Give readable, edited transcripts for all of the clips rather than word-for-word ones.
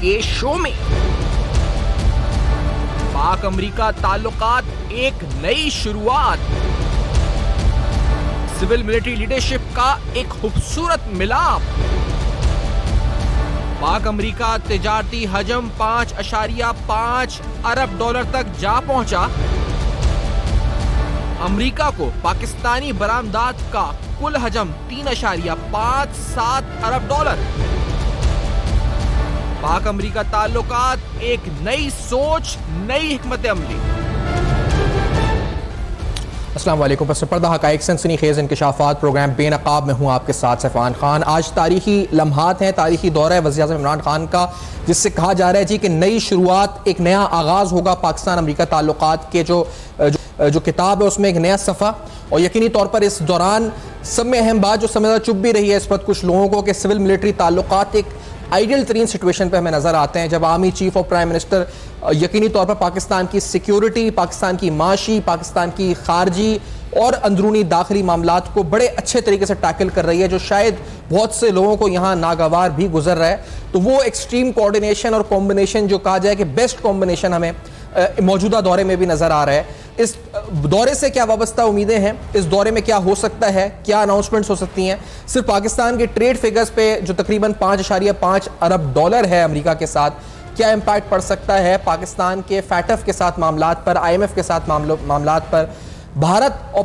के शो में। पाक अमेरिका ताल्लुकात एक नई शुरुआत, सिविल मिलिट्री लीडरशिप का एक खूबसूरत मिलाप। पाक अमेरिका तिजारती हजम 5.5 अरब डॉलर तक जा पहुंचा। अमेरिका को पाकिस्तानी बरामदात का कुल हजम 3.57 अरब डॉलर। पाक अमेरिका ताल्लुकात एक नई सोच, नई हिकमत अमली। अस्सलाम वालेकुम। पस पर्दा हक़ाइक़ सनसनी खेज़ इंकशाफ़ात प्रोग्राम बेनकाब में हूँ आपके साथ सैफ़ान खान। आज तारीखी लम्हात हैं, तारीखी दौरा है वज़ीर आज़म इमरान खान का, जिससे कहा जा रहा है जी कि नई शुरुआत, एक नया आगाज़ होगा पाकिस्तान अमेरिका ताल्लुकात के। जो किताब है उसमें एक नया सफ़ा। और यकीनी तौर पर इस दौरान सब में अहम बात जो समझ चुप भी रही है इस वक्त कुछ लोगों को, कि सिविल मिलिट्री ताल्लुकात एक आइडियल तरीन सिचुएशन पे हमें नजर आते हैं, जब आर्मी चीफ और प्राइम मिनिस्टर यकीनी तौर पर पाकिस्तान की सिक्योरिटी, पाकिस्तान की माशी, पाकिस्तान की खारजी और अंदरूनी दाखिली मामलात को बड़े अच्छे तरीके से टैकल कर रही है, जो शायद बहुत से लोगों को यहाँ नागवार भी गुजर रहा है। तो वो एक्सट्रीम कोऑर्डिनेशन और कॉम्बिनेशन जो कहा जाए कि बेस्ट कॉम्बिनेशन हमें मौजूदा दौरे में भी नजर आ रहा है। इस दौरे से क्या वाबस्ता उम्मीदें हैं, इस दौरे में क्या हो सकता है, क्या अनाउंसमेंट्स हो सकती हैं। सिर्फ पाकिस्तान के ट्रेड फिगर्स पे जो तकरीबन 5.5 अरब डॉलर है अमेरिका के साथ, क्या इम्पैक्ट पड़ सकता है पाकिस्तान के फैटफ के साथ मामलात पर, IMF के साथ मामलात पर, भारत और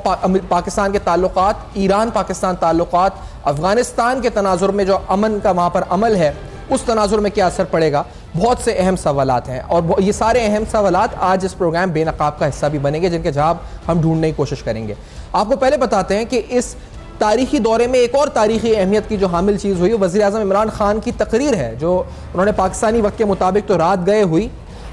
पाकिस्तान के ताल्लुकात, ईरान पाकिस्तान ताल्लुकात, अफगानिस्तान के तनाजुर में जो अमन का वहाँ पर अमल है उस तनाजुर में क्या असर पड़ेगा। बहुत से अहम सवालात हैं और ये सारे अहम सवालात आज इस प्रोग्राम बेनकाब का हिस्सा भी बनेंगे, जिनके जवाब हम ढूंढने की कोशिश करेंगे। आपको पहले बताते हैं कि इस तारीखी दौरे में एक और तारीखी अहमियत की जो हामिल चीज़ हुई, वज़ीर आज़म इमरान खान की तकरीर है, जो उन्होंने पाकिस्तानी वक्त के मुताबिक तो रात गए हुई,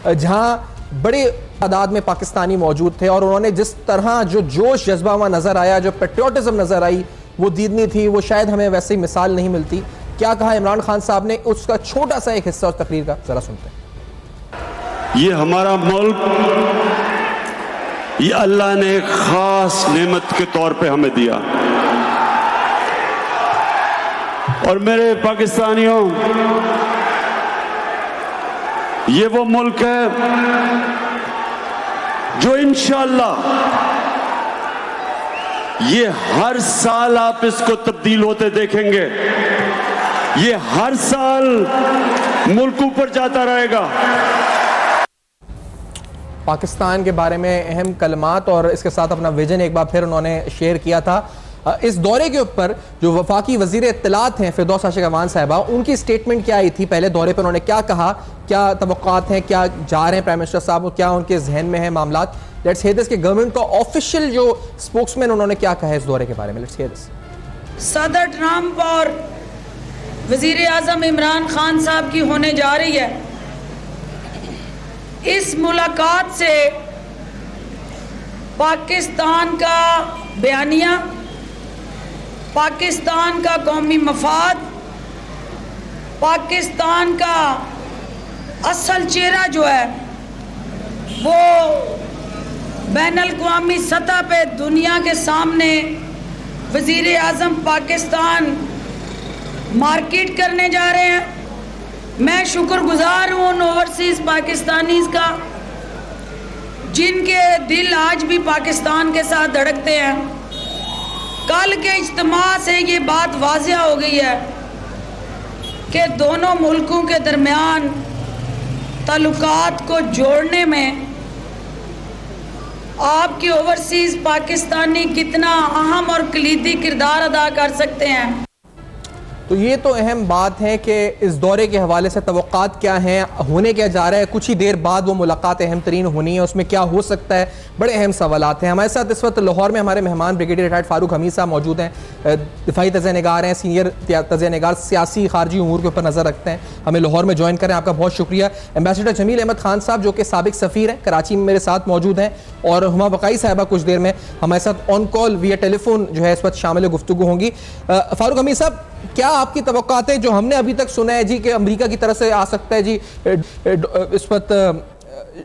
जहाँ बड़े तादाद में पाकिस्तानी मौजूद थे और उन्होंने जिस तरह जो जोश जज्बा वहाँ नज़र आया, जो पेट्रियोटिज़म नज़र आई, वो दीदनी थी। वो शायद हमें वैसे ही मिसाल नहीं मिलती। क्या कहा इमरान खान साहब ने, उसका छोटा सा एक हिस्सा उस तकरीर का जरा सुनते हैं। ये हमारा मुल्क, ये अल्लाह ने एक खास नेमत के तौर पे हमें दिया। और मेरे पाकिस्तानियों, ये वो मुल्क है जो इंशाअल्लाह ये हर साल आप इसको तब्दील होते देखेंगे। ये हर साल मुल्क ऊपर जाता रहेगा। पाकिस्तान के बारे में अहम कलमात और इसके साथ अपना विजन एक बार फिर उन्होंने शेयर किया था। इस दौरे के ऊपर जो वफाकी वजीर इत्तलात हैं फिरदौस आशिक अमान साहिबा, उनकी स्टेटमेंट क्या आई थी पहले दौरे पर, उन्होंने क्या कहा, क्या तवक्कात हैं, क्या जा रहे हैं प्राइम मिनिस्टर साहब, क्या उनके जहन में है मामलात। लेट्स हियर दिस कि गवर्नमेंट का ऑफिशियल जो स्पोक्समैन उन्होंने क्या कहा है इस दौरे के बारे में। Let's hear this. सदर ट्रंप और वजीर आज़म इमरान खान साहब की होने जा रही है। इस मुलाकात से पाकिस्तान का बयानिया, पाकिस्तान का कौमी मफाद, पाकिस्तान का असल चेहरा जो है वो बैनुल-अक़वामी सतह पे दुनिया के सामने वजीर आज़म पाकिस्तान मार्केट करने जा रहे हैं। मैं शुक्रगुजार हूँ उन ओवरसीज़ पाकिस्तानीज़ का जिनके दिल आज भी पाकिस्तान के साथ धड़कते हैं। कल के इज्तिमा से ये बात वाज़िह हो गई है कि दोनों मुल्कों के दरमियान ताल्लुकात को जोड़ने में आपके ओवरसीज़ पाकिस्तानी कितना अहम और कलीदी किरदार अदा कर सकते हैं। तो ये तो अहम बात है कि इस दौरे के हवाले से तवक्कात क्या हैं, होने क्या जा रहा है, कुछ ही देर बाद वो मुलाकात अहम तरीन होनी है, उसमें क्या हो सकता है, बड़े अहम सवालात हैं। हमारे साथ इस वक्त लाहौर में हमारे मेहमान ब्रिगेडियर रिटायर्ड फारूक हमीद साहब मौजूद हैं, दिफाई तज़िया निगार हैं, सीनियर तज़िया निगार, सियासी खारजी उमूर के ऊपर नज़र रखते हैं, हमें लाहौर में ज्वाइन करें, आपका बहुत शुक्रिया। एम्बेसडर जमील अहमद खान साहब जो कि साबिक सफ़ीर हैं, कराची में मेरे साथ मौजूद हैं, और हुमा बकाई साहिबा कुछ देर में हमारे साथ ऑन कॉल विया टेलीफोन जो है इस वक्त शामिल गुफ्तगू होंगी। फारूक हमीद साहब, क्या आपकी तवक्कात है, जो हमने अभी तक सुना है जी कि अमेरिका की तरफ से आ सकता है जी इस वक्त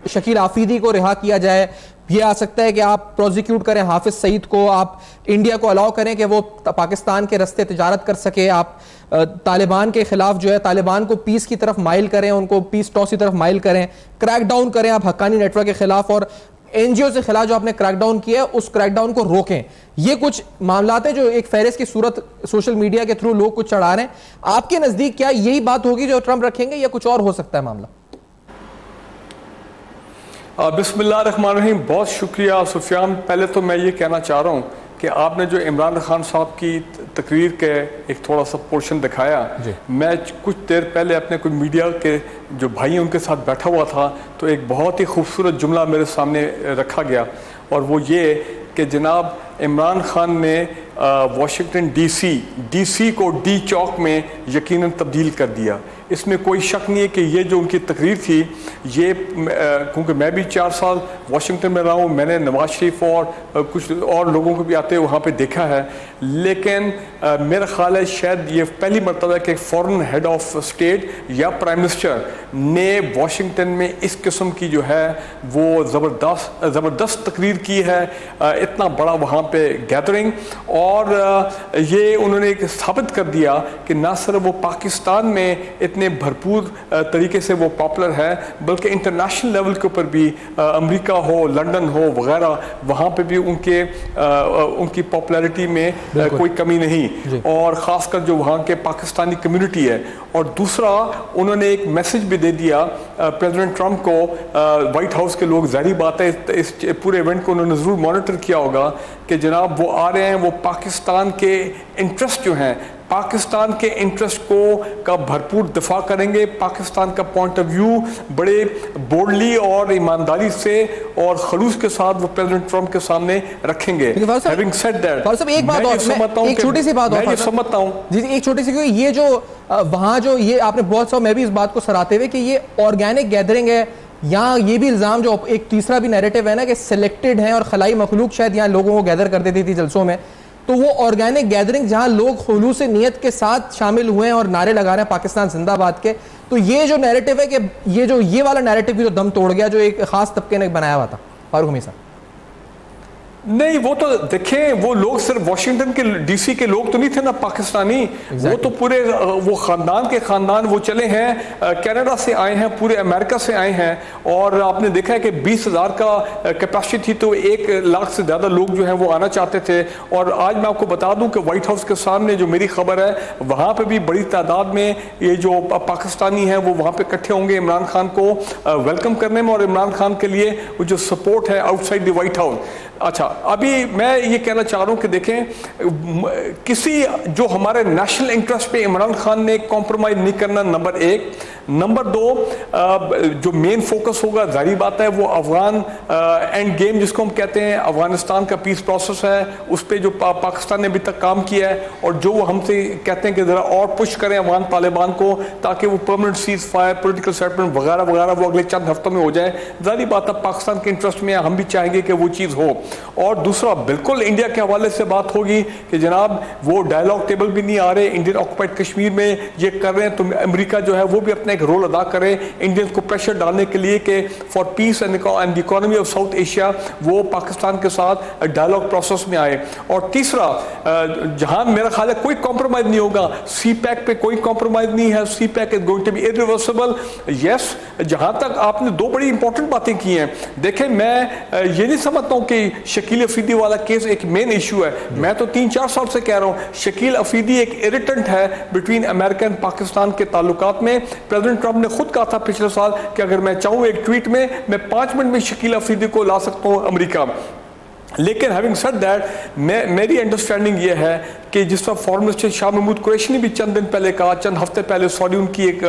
शकील आफरीदी को रिहा किया जाए, ये आ सकता है कि आप प्रोसिक्यूट करें हाफिज सईद को, आप इंडिया को अलाउ करें कि वो पाकिस्तान के रस्ते तिजारत कर सके, आप तालिबान के खिलाफ जो है तालिबान को पीस की तरफ माइल करें, उनको पीस टॉस की तरफ माइल करें, क्रैकडाउन करें आप हक्कानी नेटवर्क के खिलाफ, और एनजीओ के खिलाफ जो आपने क्रैकडाउन किया है उस क्रैकडाउन को रोकें। ये कुछ मामलात हैं जो एक फेरिस्त की सूरत सोशल मीडिया के थ्रू लोग कुछ चढ़ा रहे हैं। आपके नजदीक क्या यही बात होगी जो ट्रंप रखेंगे या कुछ और हो सकता है मामला? बिस्मिल्लाहिर्रहमानिर्रहीम। बहुत शुक्रिया सुफियान। पहले तो मैं ये कहना चाह रहा हूँ कि आपने जो इमरान खान साहब की तकरीर के एक थोड़ा सा पोर्शन दिखाया, मैं कुछ देर पहले अपने कुछ मीडिया के जो भाई हैं उनके साथ बैठा हुआ था, तो एक बहुत ही खूबसूरत जुमला मेरे सामने रखा गया, और वो ये कि जनाब इमरान खान ने वाशिंगटन डीसी को डी चौक में यकीनन तब्दील कर दिया। इसमें कोई शक नहीं है कि ये जो उनकी तकरीर थी, ये क्योंकि मैं भी 4 साल वाशिंगटन में रहा हूँ, मैंने नवाज शरीफ और कुछ और लोगों को भी आते हुए वहाँ पे देखा है, लेकिन मेरा ख्याल है शायद ये पहली मरतबा है कि फॉरेन हेड ऑफ स्टेट या प्राइम मिनिस्टर ने वाशिंगटन में इस किस्म की जो है वो ज़बरदस्त तकरीर की है, इतना बड़ा वहाँ पे गैदरिंग, और ये उन्होंने साबित कर दिया कि ना सिर्फ वो पाकिस्तान में इतने भरपूर तरीके से वो पॉपुलर है, बल्कि इंटरनेशनल लेवल के ऊपर भी अमेरिका हो, लंदन हो वगैरह, वहाँ पे भी उनकी पॉपुलैरिटी में कोई कमी नहीं, और ख़ासकर जो वहाँ के पाकिस्तानी कम्युनिटी है। और दूसरा, उन्होंने एक मैसेज भी दे दिया प्रेसिडेंट ट्रंप को, वाइट हाउस के लोग, ज़ाहिर बात है इस पूरे इवेंट को उन्होंने ज़रूर मॉनिटर किया होगा कि जनाब वो आ रहे हैं, वो पाकिस्तान के इंटरेस्ट जो हैं, पाकिस्तान के इंटरेस्ट का भरपूर दिफा करेंगे, पाकिस्तान का पॉइंट ऑफ व्यू बड़े बोल्डली और ईमानदारी से और खलूस के साथ वो प्रेसिडेंट ट्रंप के सामने रखेंगे। Having said that, एक बात और, एक छोटी सी बात और समझता हूँ जी, एक छोटी सी, क्योंकि ये जो वहाँ जो ये आपने बहुत सा, मैं भी इस बात को सराहते हुए कि ये ऑर्गेनिक गैदरिंग है, यहाँ ये भी इल्ज़ाम जो एक तीसरा भी नैरेटिव है ना कि सिलेक्टेड हैं और खलाई मखलूक शायद यहाँ लोगों को गैदर कर देती थी जलसों में, तो वो ऑर्गेनिक गैदरिंग जहां लोग खुलूस नीयत के साथ शामिल हुए हैं और नारे लगा रहे हैं पाकिस्तान जिंदाबाद के, तो ये जो नैरेटिव है कि ये वाला नैरेटिव भी तो दम तोड़ गया जो एक खास तबके ने बनाया हुआ था। फारूक हमीद साहब, नहीं, वो तो देखें, वो लोग सिर्फ वाशिंगटन के डीसी के लोग तो नहीं थे ना पाकिस्तानी, वो तो पूरे वो खानदान वो चले हैं, कनाडा से आए हैं, पूरे अमेरिका से आए हैं, और आपने देखा है कि 20,000 का कैपेसिटी थी, तो 1 लाख से ज़्यादा लोग जो हैं वो आना चाहते थे। और आज मैं आपको बता दूं कि वाइट हाउस के सामने जो मेरी खबर है, वहाँ पर भी बड़ी तादाद में ये जो पाकिस्तानी हैं वो वहाँ पर इकट्ठे होंगे इमरान खान को वेलकम करने में, और इमरान खान के लिए वो जो सपोर्ट है आउटसाइड द वाइट हाउस। अच्छा, अभी मैं ये कहना चाह रहा हूँ कि देखें, किसी जो हमारे नेशनल इंटरेस्ट पे इमरान खान ने कॉम्प्रोमाइज़ नहीं करना, नंबर 1। नंबर 2, जो मेन फोकस होगा, जाहिर बात है, वो अफगान एंड गेम जिसको हम कहते हैं, अफगानिस्तान का पीस प्रोसेस है, उस पर जो पाकिस्तान ने अभी तक काम किया है, और जो वो हमसे कहते हैं कि ज़रा और पुश करें अफगान तालिबान को ताकि वो permanent cease fire, political settlement वगैरह वगैरह वो अगले चंद हफ्तों में हो जाए। जाहिर बात है पाकिस्तान के इंटरेस्ट में, हम भी चाहेंगे कि वो चीज़ हो। और दूसरा, बिल्कुल इंडिया के हवाले से बात होगी कि जनाब वो डायलॉग टेबल भी नहीं आ रहे, इंडियन ऑक्युपाइड कश्मीर में ये कर रहे हैं, तो अमेरिका जो है वो भी अपना एक रोल अदा करे इंडियन को प्रेशर डालने के लिए कि for piece and the economy of south Asia वो पाकिस्तान के साथ डायलॉग प्रोसेस में आए। और तीसरा, जहां मेरा ख्याल है कोई कॉम्प्रोमाइज नहीं होगा, सी पैक पे कोई कॉम्प्रोमाइज नहीं है, CPEC is going to be irreversible. Yes, जहां तक आपने 2 बड़ी इंपॉर्टेंट बातें की हैं, देखें मैं ये नहीं समझता हूं कि शकील अफरीदी वाला केस एक मेन इशू है। मैं तो 3-4 साल से कह रहा हूं शकील अफरीदी एक इरिटेंट है बिटवीन अमेरिका एंड पाकिस्तान के ताल्लुकात में। प्रेसिडेंट ट्रंप ने खुद कहा था पिछले साल कि अगर मैं चाहूं एक ट्वीट में मैं 5 मिनट में शकील अफरीदी को ला सकता हूं अमेरिका। लेकिन हैविंग सेड दैट, मेरी अंडरस्टैंडिंग ये है कि जिस तरह फॉरेन मिनिस्टर शाह महमूद कुरैशी ने भी चंद दिन पहले कहा, चंद हफ्ते पहले सॉरी, उनकी एक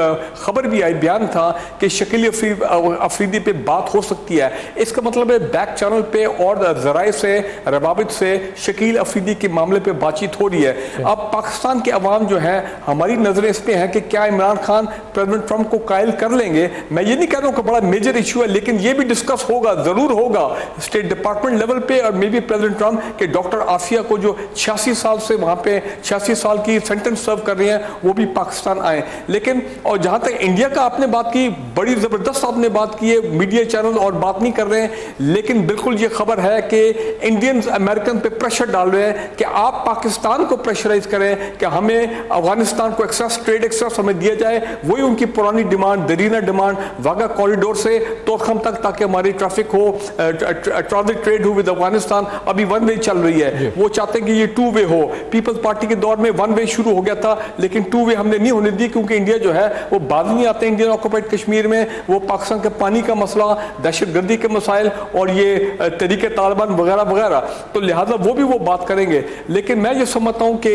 खबर भी आई, बयान था कि शकील अफरीदी पे बात हो सकती है। इसका मतलब है बैक चैनल पे और जराए से, रवाबित से शकील अफरीदी के मामले पे बातचीत हो रही है। अब पाकिस्तान के अवाम जो है, हमारी नजरें इस पे हैं कि क्या इमरान खान प्रेसिडेंट ट्रंप को कायल कर लेंगे। मैं ये नहीं कह रहा हूँ कि बड़ा मेजर इशू है, लेकिन ये भी डिस्कस होगा, जरूर होगा स्टेट डिपार्टमेंट लेवल पे, और मे बी प्रेसिडेंट ट्रंप के डॉक्टर आफिया को जो 86 साल से वहाँ पे 86 साल की सेंटेंस सर्व कर रहे हैं, वो भी पाकिस्तान आए। लेकिन और जहाँ तक इंडिया का आपने बात की, बड़ी ज़बरदस्त आपने बात की है, मीडिया चैनल और बात नहीं कर रहे हैं, लेकिन बिल्कुल ये खबर है कि इंडियंस अमेरिकन पे प्रेशर डाल रहे हैं कि आप पाकिस्तान को प्रेशराइज करें कि हमें अफगानिस्तान को एक्सेस, ट्रेड एक्सेस हमें दिया जाए। वही उनकी पुरानी डिमांड, दरीना डिमांड, वाघा कॉरिडोर से तोरखम तक, ताकि हमारी ट्रैफिक हो, ट्रांजिट ट्रेड हो विद अफगानिस्तान। अभी वन वे चल रही है, वो चाहते हैं कि ये टू वे हो। पीपल्स पार्टी के दौर में वन वे शुरू हो गया था, लेकिन टू वे हमने नहीं होने दी, क्योंकि इंडिया जो है वो बाद नहीं आते इंडियन ऑक्युपाइड कश्मीर में। वो पाकिस्तान के पानी का मसला, दहशतगर्दी के मसाइल और ये तरीके तालिबान वगैरह वगैरह, तो लिहाजा वो भी वो बात करेंगे। लेकिन मैं ये समझता हूँ कि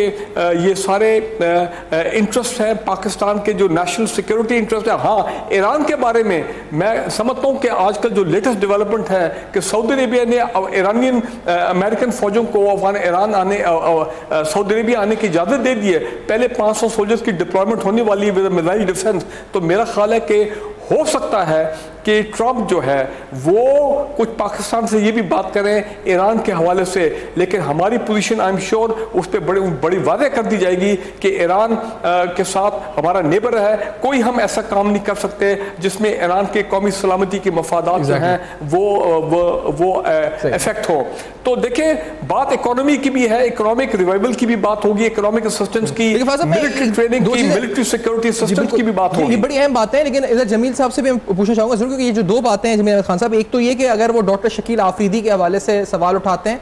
ये सारे इंटरेस्ट हैं पाकिस्तान के, जो नेशनल सिक्योरिटी इंटरेस्ट है। हाँ, ईरान के बारे में मैं समझता हूँ कि आजकल जो लेटेस्ट डेवलपमेंट है कि सऊदी अरेबिया ने ईरानियन अमेरिकन फौजों को ईरान आने, सऊदी अरेबिया आने की इजाज़त दे दी है। पहले 500 सोल्जर्स की डिप्लॉयमेंट होने वाली है विद मिसाइल डिफेंस। तो मेरा ख्याल है कि हो सकता है कि ट्रंप जो है वो कुछ पाकिस्तान से ये भी बात करें ईरान के हवाले से, लेकिन हमारी पोजीशन आई एम श्योर उस पर बड़ी वादे कर दी जाएगी कि ईरान के साथ हमारा नेबर है, कोई हम ऐसा काम नहीं कर सकते जिसमें ईरान के कौमी सलामती के मफादात जो हैं वो इफेक्ट हो। तो देखिए, बात इकोनॉमी की भी है, इकोनॉमिक रिवाइवल की भी बात होगी, इकोनॉमिक असिस्टेंस की, मिलिट्री ट्रेनिंग की, मिलिट्री सिक्योरिटी सिस्टम की भी बात होगी। ये बड़ी अहम बात है। लेकिन इधर जमील साहब से भी पूछना चाहूंगा जरूर, क्योंकि ये जो दो बातें हैं जमील खान साहब, एक तो ये कि अगर वो डॉक्टर शकील आफरीदी के हवाले से सवाल उठाते हैं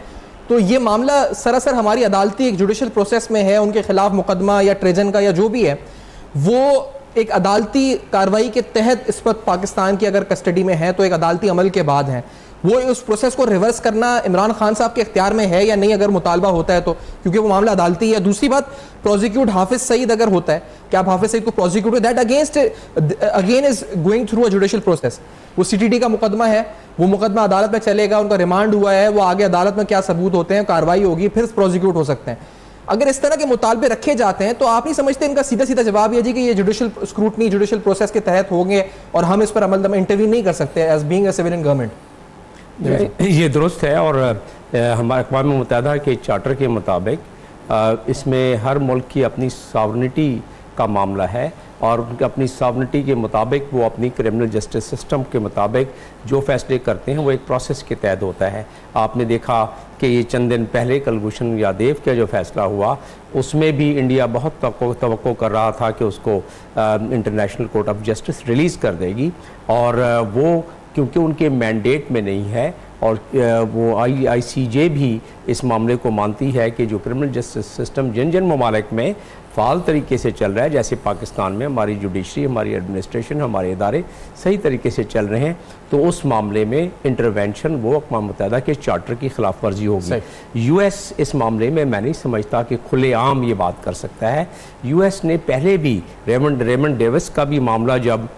तो ये मामला सरासर हमारी अदालती एक जुडिशल प्रोसेस में है, उनके खिलाफ मुकदमा या ट्रेजन का या जो भी है वो एक अदालती कार्रवाई के तहत इस वक्त पाकिस्तान की अगर कस्टडी में है तो एक अदालती अमल के बाद है। वो उस प्रोसेस को रिवर्स करना इमरान खान साहब के इख्तियार में है या नहीं, अगर मुतालबा होता है तो, क्योंकि वो मामला अदालती है। दूसरी बात, प्रोसिक्यूट हाफिज सईद अगर होता है कि आप हाफिज सईद को prosecute, that against again is going through a judicial process. वो सीटीटी का मुकदमा है, वो मुकदमा अदालत में चलेगा, उनका रिमांड हुआ है, वो आगे अदालत में क्या सबूत होते हैं, कार्रवाई होगी, फिर प्रोसिक्यूट हो सकते हैं। अगर इस तरह के मुतालबे रखे जाते हैं तो आप नहीं समझते इनका सीधा सीधा जवाब ये जी कि ये जुडिशियल स्क्रूटनी, जुडिशियल प्रोसेस के तहत होंगे और हम इस पर अमल दम इंटरवीन नहीं कर सकते as being a civilian government? ये दुरुस्त है, और हमारे अक़वाम मुत्तहिदा के चार्टर के मुताबिक इसमें हर मुल्क की अपनी सॉवरेनिटी का मामला है, और उनकी अपनी सॉवरेनिटी के मुताबिक वो अपनी क्रिमिनल जस्टिस सिस्टम के मुताबिक जो फैसले करते हैं वो एक प्रोसेस के तहत होता है। आपने देखा कि ये चंद दिन पहले कुलभूषण यादव का जो फैसला हुआ उसमें भी इंडिया बहुत तवक्को कर रहा था कि उसको international court of justice release कर देगी, और वो क्योंकि उनके मैंडेट में नहीं है, और वो ICJ भी इस मामले को मानती है कि जो क्रिमिनल जस्टिस सिस्टम जिन जिन ममालिक में फ़ाल तरीके से चल रहा है, जैसे पाकिस्तान में हमारी जुडिशरी, हमारी एडमिनिस्ट्रेशन, हमारे इदारे सही तरीके से चल रहे हैं, तो उस मामले में इंटरवेंशन वो अक़वाम मुत्तहिदा के चार्टर की खिलाफ वर्जी होगी। US इस मामले में मैं नहीं समझता कि खुलेआम ये बात कर सकता है। US ने पहले भी रेमंड डेविस का भी मामला जब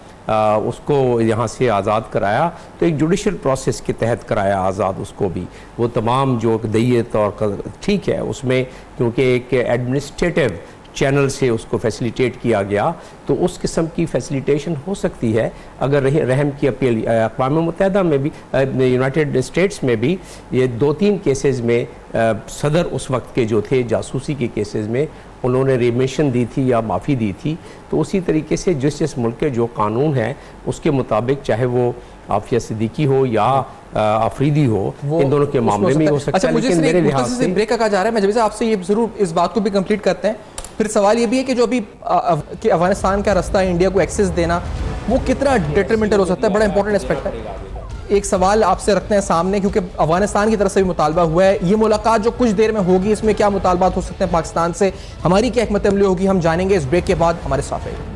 उसको यहाँ से आज़ाद कराया तो एक जुडिशल प्रोसेस के तहत कराया आज़ाद उसको भी। वो तमाम जो दय्यत और ठीक है उसमें, क्योंकि एक एडमिनिस्ट्रेटिव चैनल से उसको फैसिलिटेट किया गया, तो उस किस्म की फैसिलिटेशन हो सकती है। अगर रहम की अपील अक़वाम मुत्तहिदा में भी, यूनाइटेड स्टेट्स में भी ये 2-3 केसेस में सदर उस वक्त के जो थे जासूसी के केसेस में उन्होंने रिमिशन दी थी या माफ़ी दी थी। तो उसी तरीके से जिस मुल्क के जो कानून हैं उसके मुताबिक, चाहे वो आफिया सिद्दीकी हो या आफरीदी हो, इन दोनों के मामले में हो सकता है। अच्छा, मुझे मेरे लिहाज से ब्रेक का कहा जा रहा है, मैं जब आपसे ये जरूर इस बात को भी कंप्लीट करते हैं। फिर सवाल ये भी है कि जो अभी कि अफगानिस्तान का रास्ता है इंडिया को एक्सेस देना, वो कितना डिटरमिनेंटल हो सकता है, बड़ा इंपॉर्टेंट एस्पेक्ट है। एक सवाल आपसे रखते हैं सामने, क्योंकि अफगानिस्तान की तरफ से भी मुतालबा हुआ है। ये मुलाकात जो कुछ देर में होगी, इसमें क्या मुतालबात हो सकते हैं पाकिस्तान से, हमारी क्या हिकमत अमली होगी, हम जानेंगे इस ब्रेक के बाद। हमारे साथ रहिए।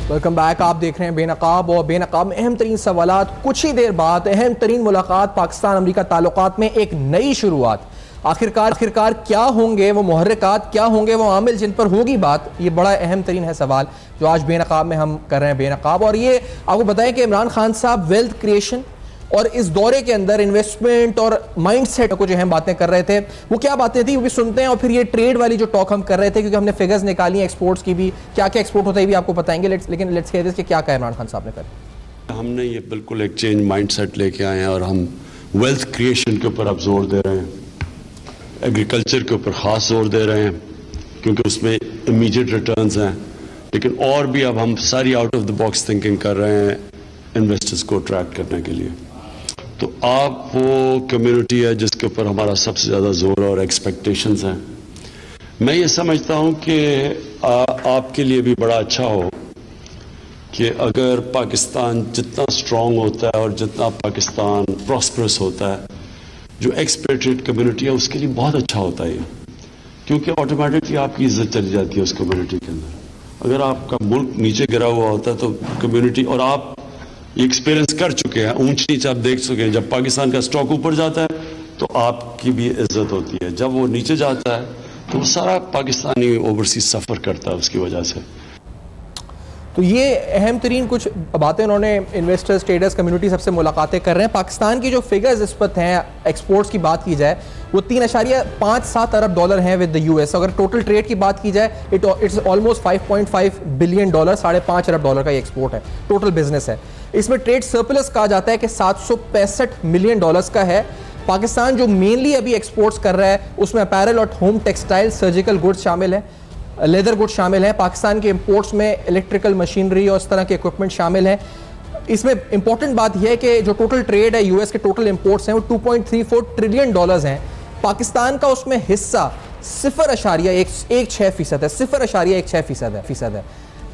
Welcome back. आप देख रहे हैं बेनकाब, और बेनकाब में अहम तरीन सवालात। कुछ ही देर बाद अहम तरीन मुलाकात, पाकिस्तान अमरीका ताल्लुकात में एक नई शुरुआत। आखिरकार क्या होंगे वो मुहर्रिकात, क्या होंगे वो आमिल जिन पर होगी बात, ये बड़ा अहम तरीन है सवाल जो आज बेनकाब में हम कर रहे हैं, बेनकाब। और ये आपको बताएं कि इमरान खान साहब वेल्थ क्रिएशन और इस दौरे के अंदर इन्वेस्टमेंट और माइंडसेट को जो हम बातें कर रहे थे, वो क्या बातें थी वो भी सुनते हैं। और फिर ये ट्रेड वाली जो टॉक हम कर रहे थे, क्योंकि हमने फिगर्स निकाली हैं एक्सपोर्ट्स की भी, क्या क्या एक्सपोर्ट होता है ये भी आपको बताएंगे। लेकिन लेट्स हियर दिस कि क्या कहा इमरान खान साहब ने फिर। हमने ये बिल्कुल एक चेंज माइंडसेट लेके आए हैं और हम वेल्थ क्रिएशन के ऊपर अब जोर दे रहे हैं, एग्रीकल्चर के ऊपर ख़ास जोर दे रहे हैं क्योंकि उसमें इमीडिएट रिटर्न्स हैं। लेकिन और भी अब हम सारी out of the box thinking कर रहे हैं इन्वेस्टर्स को अट्रैक्ट करने के लिए। तो आप वो कम्युनिटी है जिसके ऊपर हमारा सबसे ज़्यादा जोर और एक्सपेक्टेशंस हैं। मैं ये समझता हूँ कि आपके लिए भी बड़ा अच्छा हो कि अगर पाकिस्तान जितना स्ट्रांग होता है और जितना पाकिस्तान प्रॉस्परस होता है, जो एक्सपेट्रिएट कम्युनिटी है उसके लिए बहुत अच्छा होता है, क्योंकि ऑटोमेटिकली आपकी इज्जत चली जाती है उस कम्युनिटी के अंदर। अगर आपका मुल्क नीचे गिरा हुआ होता है तो कम्युनिटी, और आप एक्सपीरियंस कर चुके हैं, ऊंच नीच आप देख चुके हैं, जब पाकिस्तान का स्टॉक ऊपर जाता है तो आपकी भी इज्जत होती है, जब वो नीचे जाता है तो वो सारा पाकिस्तानी ओवरसीज सफ़र करता है उसकी वजह से। तो ये अहम तरीन कुछ बातें उन्होंने इन्वेस्टर्स, ट्रेडर्स, कम्युनिटी सबसे मुलाकातें कर रहे हैं। पाकिस्तान की जो फिगर्स इस वक्त हैं एक्सपोर्ट्स की बात की जाए, वो 3.57 अरब डॉलर हैं विद द यूएस। अगर टोटल ट्रेड की बात की जाए इट्स ऑलमोस्ट $5.5 बिलियन, $5.5 अरब का ये एक्सपोर्ट है, टोटल बिजनेस है। इसमें ट्रेड सरप्लस कहा जाता है कि $765 मिलियन का है। पाकिस्तान जो मेनली अभी एक्सपोर्ट्स कर रहा है उसमें अपैरल और होम टेक्सटाइल, सर्जिकल गुड्स शामिल हैं, लेदर गुड्स शामिल हैं। पाकिस्तान के इंपोर्ट्स में इलेक्ट्रिकल मशीनरी और इस तरह के इक्विपमेंट शामिल हैं। इसमें इंपॉर्टेंट बात यह है कि जो टोटल ट्रेड है यूएस के टोटल इंपोर्ट्स हैं वो $2.34 ट्रिलियन हैं। पाकिस्तान का उसमें हिस्सा 0.16% है, 0.16% है।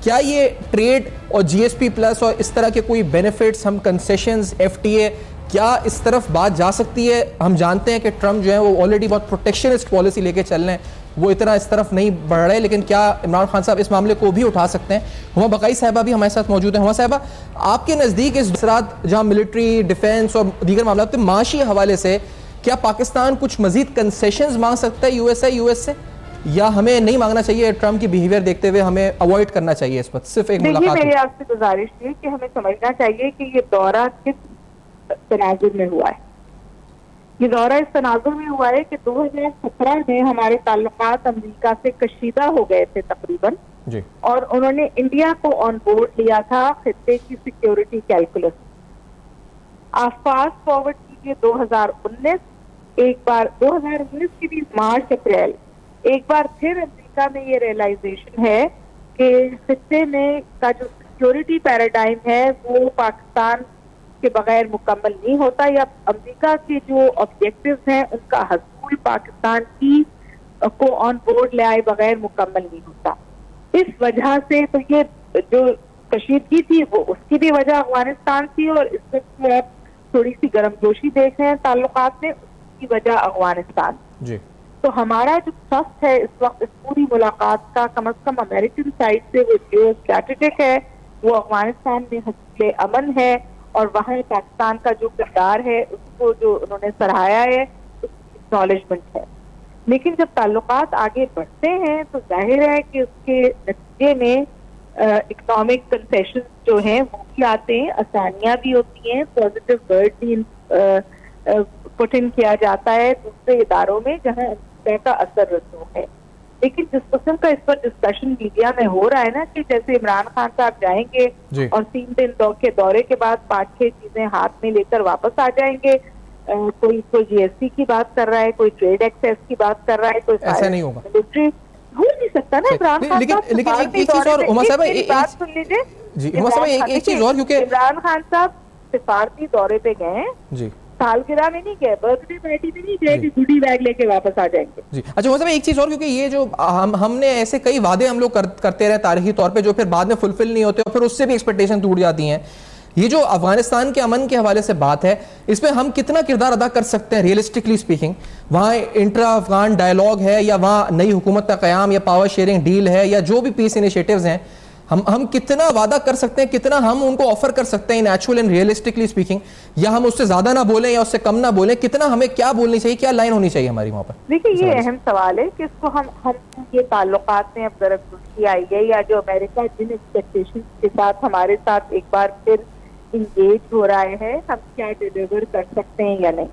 क्या ये ट्रेड और जीएसपी प्लस और इस तरह के कोई बेनिफिट्स, हम कंसेशंस, एफटीए, क्या इस तरफ बात जा सकती है? हम जानते हैं कि ट्रम्प जो है वो ऑलरेडी बहुत प्रोटेक्शनिस्ट पॉलिसी लेके चल रहे हैं, वो इतना इस तरफ नहीं बढ़ रहे, लेकिन क्या इमरान खान साहब इस मामले को भी उठा सकते हैं? हुमा बकाई साहबा भी हमारे साथ मौजूद हैं। हुमा साहबा, आपके नज़दीक इस असरात जहाँ मिलिट्री, डिफेंस और दीगर मामला माशी हवाले से क्या पाकिस्तान कुछ मजीद कंसेशंस मांग सकता है यूएस से, या हमें नहीं मांगना चाहिए? ट्रम्प की बिहेवियर देखते हुए हमें अवॉइड करना चाहिए इस वक्त? सिर्फ एक मुलाकात। मेरी आपसे गुजारिश थी कि हमें समझना चाहिए कि ये दौरा किस तनाजुर में हुआ है। ये दौरा इस तनाजुर में हुआ है कि 2017 में हमारे ताल्लुकात अमेरिका से कशीदा हो गए थे तकरीबन जी, और उन्होंने इंडिया को ऑन बोर्ड लिया था खित्ते की सिक्योरिटी कैलकुलस। आप फास्ट फॉरवर्ड कीजिए 2019, एक बार 2019 के भी मार्च अप्रैल, एक बार फिर अमेरिका में ये रियलाइजेशन है कि खित्ते में का जो सिक्योरिटी पैराडाइम है वो पाकिस्तान के बगैर मुकम्मल नहीं होता, या अमेरिका के जो ऑब्जेक्टिव्स हैं उनका हसूल पाकिस्तान की को ऑन बोर्ड ले आए बगैर मुकम्मल नहीं होता। इस वजह से तो ये जो कशीदगी थी वो उसकी भी वजह अफगानिस्तान थी, और इसमें आप थोड़ी सी गर्मजोशी देख रहे हैं ताल्लुकात में, उसकी वजह अफगानिस्तान जी। तो हमारा जो ट्रस्ट है इस वक्त इस पूरी मुलाकात का, कम अज कम अमेरिकन साइड से वो जियो स्ट्रैटेजिक है, वो अफगानिस्तान में हसूल अमन है, और वहाँ पाकिस्तान का जो किरदार है उसको जो उन्होंने सराहाया है उसकी एक्नॉलेजमेंट है। लेकिन जब ताल्लुकात आगे बढ़ते हैं तो जाहिर है कि उसके नतीजे में इकोनॉमिक कंसेशन जो हैं वो भी आते हैं, आसानियां भी होती हैं, पॉजिटिव वर्ड भी पुट इन किया जाता है दूसरे इदारों में जहाँ अमेरिका का असर रसूख है। लेकिन जिस किस्म का इस पर डिस्कशन मीडिया में हो रहा है ना कि जैसे इमरान खान साहब जाएंगे और 3 दिन के दौरे के बाद 5-6 चीजें हाथ में लेकर वापस आ जाएंगे, कोई जीएसटी की बात कर रहा है, कोई ट्रेड एक्सेस की बात कर रहा है, कोई ऐसा नहीं होगा, मिलिट्री हो नहीं सकता ना इमरान खान। लेकिन एक चीज और उमर साहब, बात सुन लीजिए जी, उमर साहब एक चीज और, क्योंकि इमरान खान साहब सिफारती दौरे पे गए हैं जी, सालगिरह में नहीं गए, बर्थडे पार्टी में नहीं गए कि गुडी बैग लेके वापस आ जाएंगे जी। अच्छा मतलब एक चीज और, क्योंकि ये जो हमने ऐसे कई वादे हम लोग करते रहे तारीखी तौर पे जो फिर बाद में फुलफिल नहीं होते और फिर उससे भी एक्सपेक्टेशन टूट जाती हैं। ये जो अफगानिस्तान के अमन के हवाले से बात है, इसमें हम कितना किरदार अदा कर सकते हैं रियलिस्टिकली स्पीकिंग? वहाँ इंट्रा अफगान डायलॉग है, या वहाँ नई हुकूमत का क़याम, या पावर शेयरिंग डील है, या जो भी पीस इनिशिएटिव्स हैं, हम कितना वादा कर सकते हैं, कितना हम उनको ऑफर कर सकते हैं नेचुरल एंड रियलिस्टिकली स्पीकिंग, या हम उससे ज्यादा ना बोलें या उससे कम ना बोलें, कितना हमें क्या बोलनी चाहिए, क्या लाइन होनी चाहिए हमारी वहां पर? देखिए ये अहम सवाल है कि इसको हम ये ताल्लुकात में अब दरअसल आई है, या जो अमेरिका जिन एक्सपेक्टेशन के साथ हमारे साथ एक बार फिर इंगेज हो रहा है, हम क्या डिलीवर कर सकते हैं या नहीं।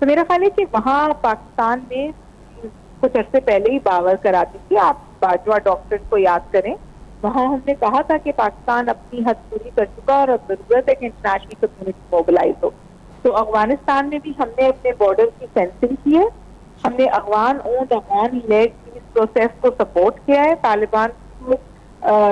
तो मेरा ख्याल है कि वहाँ पाकिस्तान में कुछ अर्से पहले ही बावर कराती थी, आप बाजवा डॉक्टर को याद करें, वहाँ हमने कहा था कि पाकिस्तान अपनी हद पूरी कर चुका और अब जरूरत है कि इंटरनेशनल कम्युनिटी मोबिलाइज हो। तो अफगानिस्तान में भी हमने अपने बॉर्डर की फेंसिंग की है, हमने Afghan owned Afghan led peace process को सपोर्ट किया है, तालिबान को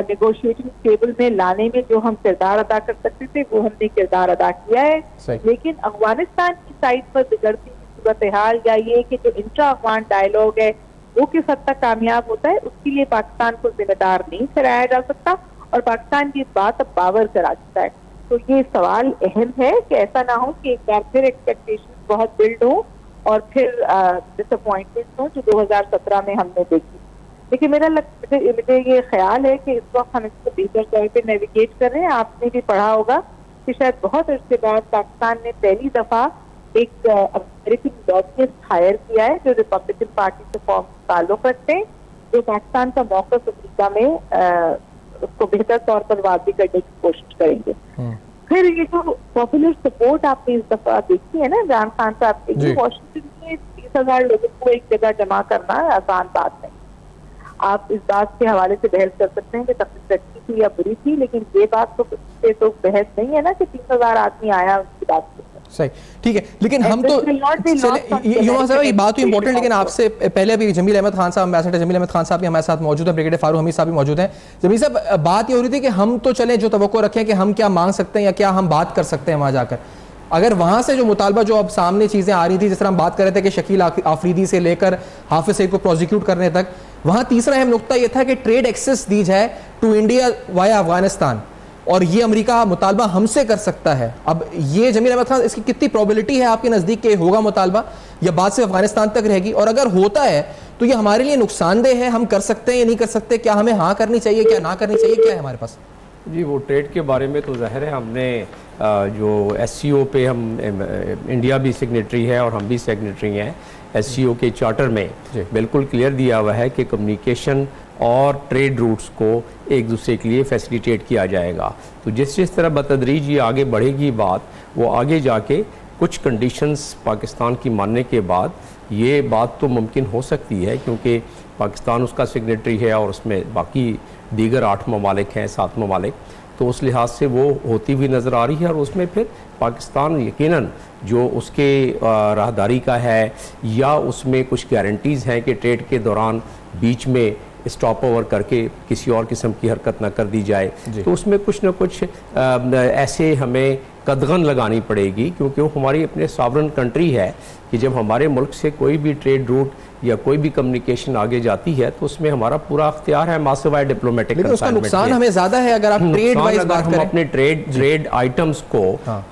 नेगोशिएटिंग टेबल में लाने में जो हम किरदार अदा कर सकते थे वो हमने किरदार अदा किया है। लेकिन अफगानिस्तान की साइड पर बिगड़ती सूरत हाल या ये कि जो इंट्रा अफगान डायलॉग है वो किस हद तक कामयाब होता है, उसके लिए पाकिस्तान को जिम्मेदार नहीं ठहराया जा सकता और पाकिस्तान की इस बात अब बावर करा चुका है। तो ये सवाल अहम है कि ऐसा ना हो कि एक बार फिर एक्सपेक्टेशन बहुत बिल्ड हो और फिर डिसअपॉइंटमेंट हो जो 2017 में हमने देखी। देखिए मुझे ये ख्याल है कि इस वक्त हम इसको बेहतर तौर पर नेविगेट कर रहे हैं। आपने भी पढ़ा होगा कि शायद बहुत अर्से बाद पाकिस्तान ने पहली दफा एक अमेरिकन लॉबिस्ट हायर किया है जो रिपब्लिकन पार्टी से फॉर्म ताल्लुक रखते हैं, जो पाकिस्तान का मौक़िफ़ अमेरिका में उसको बेहतर तौर पर वाज़ेह करने की कोशिश करेंगे। फिर ये जो पॉपुलर सपोर्ट आपने इस दफा देखी है ना इमरान खान साहब की, वॉशिंगटन में 30,000 लोगों को एक जगह जमा करना आसान बात नहीं। आप इस बात के हवाले से बहस कर सकते हैं कि तकलीफ अच्छी थी या बुरी थी, लेकिन ये बात तो बहस नहीं है ना कि 30,000 आदमी आया उसकी बात सही, ठीक है। लेकिन हम तो ये बात तो इंपॉर्टेंट, लेकिन आपसे पहले अभी जमील अहमद खान साहब, एम्बेसडर जमील अहमद खान साहब भी हमारे साथ मौजूद है, ब्रिगेडियर फारूक हमीद साहब भी मौजूद हैं। जमील साहब, बात ये हो रही थी कि हम तो चले जो तवक्को रखें कि हम क्या मांग सकते हैं या क्या हम बात कर सकते हैं वहां जाकर, अगर वहां से जो मुतालबा जो अब सामने चीजें आ रही थी, जिस तरह हम बात कर रहे थे कि शकील आफरीदी से लेकर हाफिज सईद को प्रोसिक्यूट करने तक, वहां तीसरा अहम नुकता यह था कि ट्रेड एक्सेस दी जाए टू इंडिया वाया अफगानिस्तान, और ये अमेरिका मुतालबा हमसे कर सकता है। अब ये जमील अहमद खान, इसकी कितनी प्रोबेबिलिटी है आपके नजदीक के होगा मुतालबा, या बात से अफगानिस्तान तक रहेगी, और अगर होता है तो ये हमारे लिए नुकसानदेह है, हम कर सकते हैं या नहीं कर सकते, क्या हमें हाँ करनी चाहिए, क्या ना करनी चाहिए, क्या है हमारे पास? जी, वो ट्रेड के बारे में तो जाहिर है हमने जो SCO पे हम इंडिया भी सिग्नेटरी है और हम भी सिग्नेटरी हैं, SCO के चार्टर में बिल्कुल क्लियर दिया हुआ है कि कम्युनिकेशन और ट्रेड रूट्स को एक दूसरे के लिए फैसिलिटेट किया जाएगा। तो जिस तरह बतदरीज ये आगे बढ़ेगी बात, वो आगे जाके कुछ कंडीशंस पाकिस्तान की मानने के बाद ये बात तो मुमकिन हो सकती है, क्योंकि पाकिस्तान उसका सिग्नेटरी है और उसमें बाकी दीगर 8 ममालिक हैं, 7 ममालिक, तो उस लिहाज से वो होती हुई नज़र आ रही है। और उसमें फिर पाकिस्तान यकीनन जो उसके राहदारी का है या उसमें कुछ गारंटीज़ हैं कि ट्रेड के दौरान बीच में स्टॉप ओवर करके किसी और किस्म की हरकत ना कर दी जाए, तो उसमें कुछ ना कुछ ऐसे हमें कदगन लगानी पड़ेगी, क्योंकि वो हमारी अपने सॉवरेन कंट्री है कि जब हमारे मुल्क से कोई भी ट्रेड रूट या कोई भी कम्युनिकेशन आगे जाती है तो उसमें हमारा पूरा अख्तियार है मासिवाइड डिप्लोमेटिक। लेकिन उसका नुकसान हमें ज्यादा है अगर आप ट्रेड वाइज बात करें, हम अपने ट्रेड आइटम्स को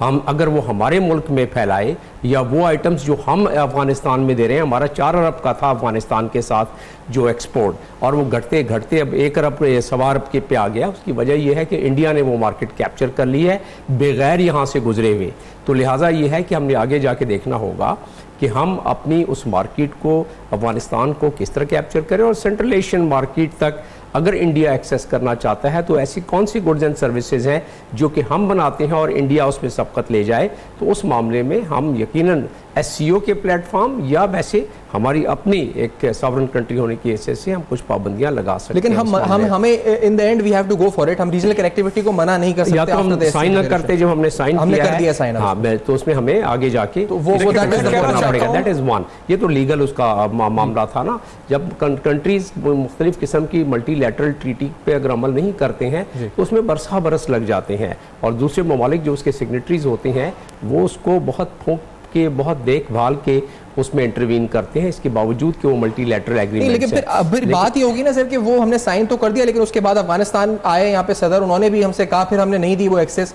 हम अगर वो हमारे मुल्क में फैलाए, या वो आइटम्स जो हम अफगानिस्तान में दे रहे हैं, हमारा 4 अरब का था अफगानिस्तान के साथ जो एक्सपोर्ट, और वो घटते घटते अब 1 अरब 1.25 अरब के पे आ गया। उसकी वजह यह है कि इंडिया ने वो मार्केट कैप्चर कर ली है बगैर यहाँ से गुजरे हुए। तो लिहाजा ये है कि हमने आगे जाके देखना होगा कि हम अपनी उस मार्केट को, अफगानिस्तान को किस तरह कैप्चर करें, और सेंट्रल एशियन मार्केट तक अगर इंडिया एक्सेस करना चाहता है तो ऐसी कौन सी गुड्स एंड सर्विसेज हैं जो कि हम बनाते हैं और इंडिया उसमें सबकत ले जाए। तो उस मामले में हम यकीनन SCO के प्लेटफॉर्म या वैसे हमारी अपनी एक सॉवरेन कंट्री होने की हैसियत से हम कुछ पाबंदियां लगा सकते हैं। लेकिन हमें in the end we have to go for it. हम रीजनल कनेक्टिविटी को मना नहीं कर सकते, या तो हम साइन न करते, जब हमने साइन किया है, हाँ, तो उसमें हमें आगे जाके तो वो करना पड़ेगा। That is one. ये तो लीगल उसका मामला था ना, जब कंट्रीज मुख्तलिफ किस्म की मल्टीलैटरल ट्रीटी पे अगर अमल नहीं करते हैं तो उसमें बरस लग जाते हैं, और दूसरे ममालिक जो उसके सिग्नेटरीज होते हैं वो उसको बहुत फूंक के, बहुत देखभाल के उसमें इंटरवीन करते हैं, इसके बावजूद कि वो मल्टीलैटरल एग्रीमेंट। लेकिन फिर बात ये होगी ना सर कि वो हमने साइन तो कर दिया, लेकिन उसके बाद अफगानिस्तान आए यहाँ पे सदर, उन्होंने भी हमसे कहा, फिर हमने नहीं दी वो एक्सेस।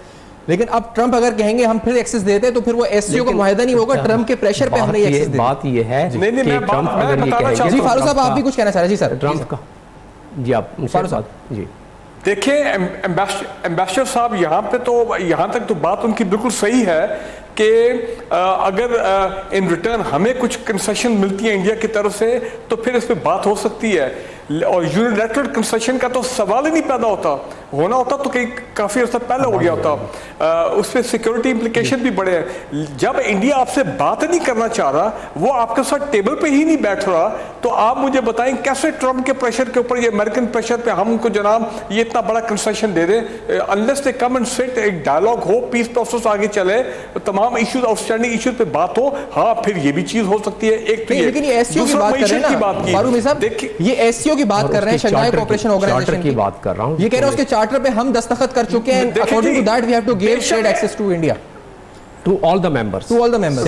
लेकिन अब ट्रंप अगर कहेंगे हम फिर एक्सेस देते तो फिर वो SCO का मुआहिदा नहीं होगा, ट्रंप के प्रेशर पे हमने एक्सेस दिया। बात ये है कि ट्रंप अगर ये कहेंगे, जी फारूक साहब आप भी कुछ कहना चाह रहे हैं? जी सर, ट्रंप का, जी आप फारूक साहब जी। देखें एम्बेसडर साहब, यहाँ तक तो बात उनकी बिल्कुल सही है कि अगर इन रिटर्न हमें कुछ कंसेशन मिलती है इंडिया की तरफ से तो फिर इस पर बात हो सकती है, और यूनिलैटरल कंसेशन का तो सवाल ही नहीं पैदा होता। होना होता तो काफी अर्सा पहले हो गया होता। उस पर सिक्योरिटी इम्प्लीकेशन भी बड़े हैं। जब इंडिया आपसे बात नहीं करना चाह रहा, वो आपके साथ टेबल पे ही नहीं बैठ रहा, तो आप मुझे बताएं कैसे ट्रम्प के प्रेशर के ऊपर, ये अमेरिकन प्रेशर पे हम उनको जनाब ये इतना बड़ा कंसेशन दे दें। Unless they come and sit, एक डायलॉग हो, पीस प्रोसेस आगे चले, तमाम इश्यूज, आउटस्टैंडिंग इश्यूज पे बात हो, हाँ फिर ये भी चीज हो सकती है। एक लेकिन ये एससीओ की बात कर रहे हैं ना फारूक साहब, देखिए ये एससीओ की बात कर रहे हैं, शंघाई कोऑपरेशन ऑर्गेनाइजेशन की बात कर रहा हूं। ये कह रहे हैं उसके चार्टर पे हम दस्तखत कर चुके हैं, according to that we have to give trade access to India to all the members. To all the members.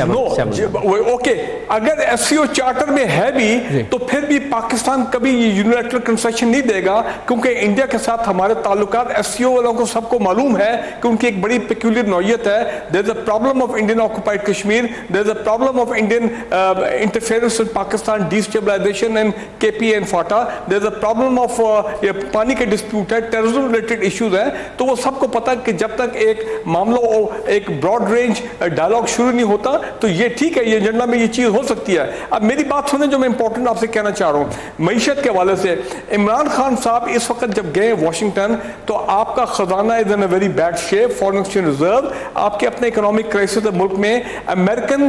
Okay, अगर एससीओ चार्टर में है भी तो फिर भी पाकिस्तान कभी ये यूनिलैटरल कंसेशन नहीं देगा, क्योंकि इंडिया के साथ हमारे ताल्लुकात एससीओ वालों को सबको मालूम है कि उनकी एक बड़ी पेक्यूलियर नौयत है। There is a problem of Indian occupied Kashmir, there is a problem of Indian interference in Pakistan, destabilization and KP and FATA, there is a problem of पानी के डिस्प्यूट है, टेररिज्म रिलेटेड इश्यूज हैं। तो वो सबको पता है कि जब तक एक मामला, एक ब्रॉड रेंज डायलॉग शुरू नहीं होता तो ये ठीक है, ये एजेंडा में ये चीज हो सकती है। अब मेरी बात सुने जो मैं इंपॉर्टेंट आपसे कहना चाह रहा हूं मईशत के हवाले से। इमरान खान साहब इस वक्त जब गए वॉशिंगटन तो आपका खजाना is in a very bad shape, foreign exchange reserve, आपके अपने इकोनॉमिक क्राइसिस मुल्क में, अमेरिकन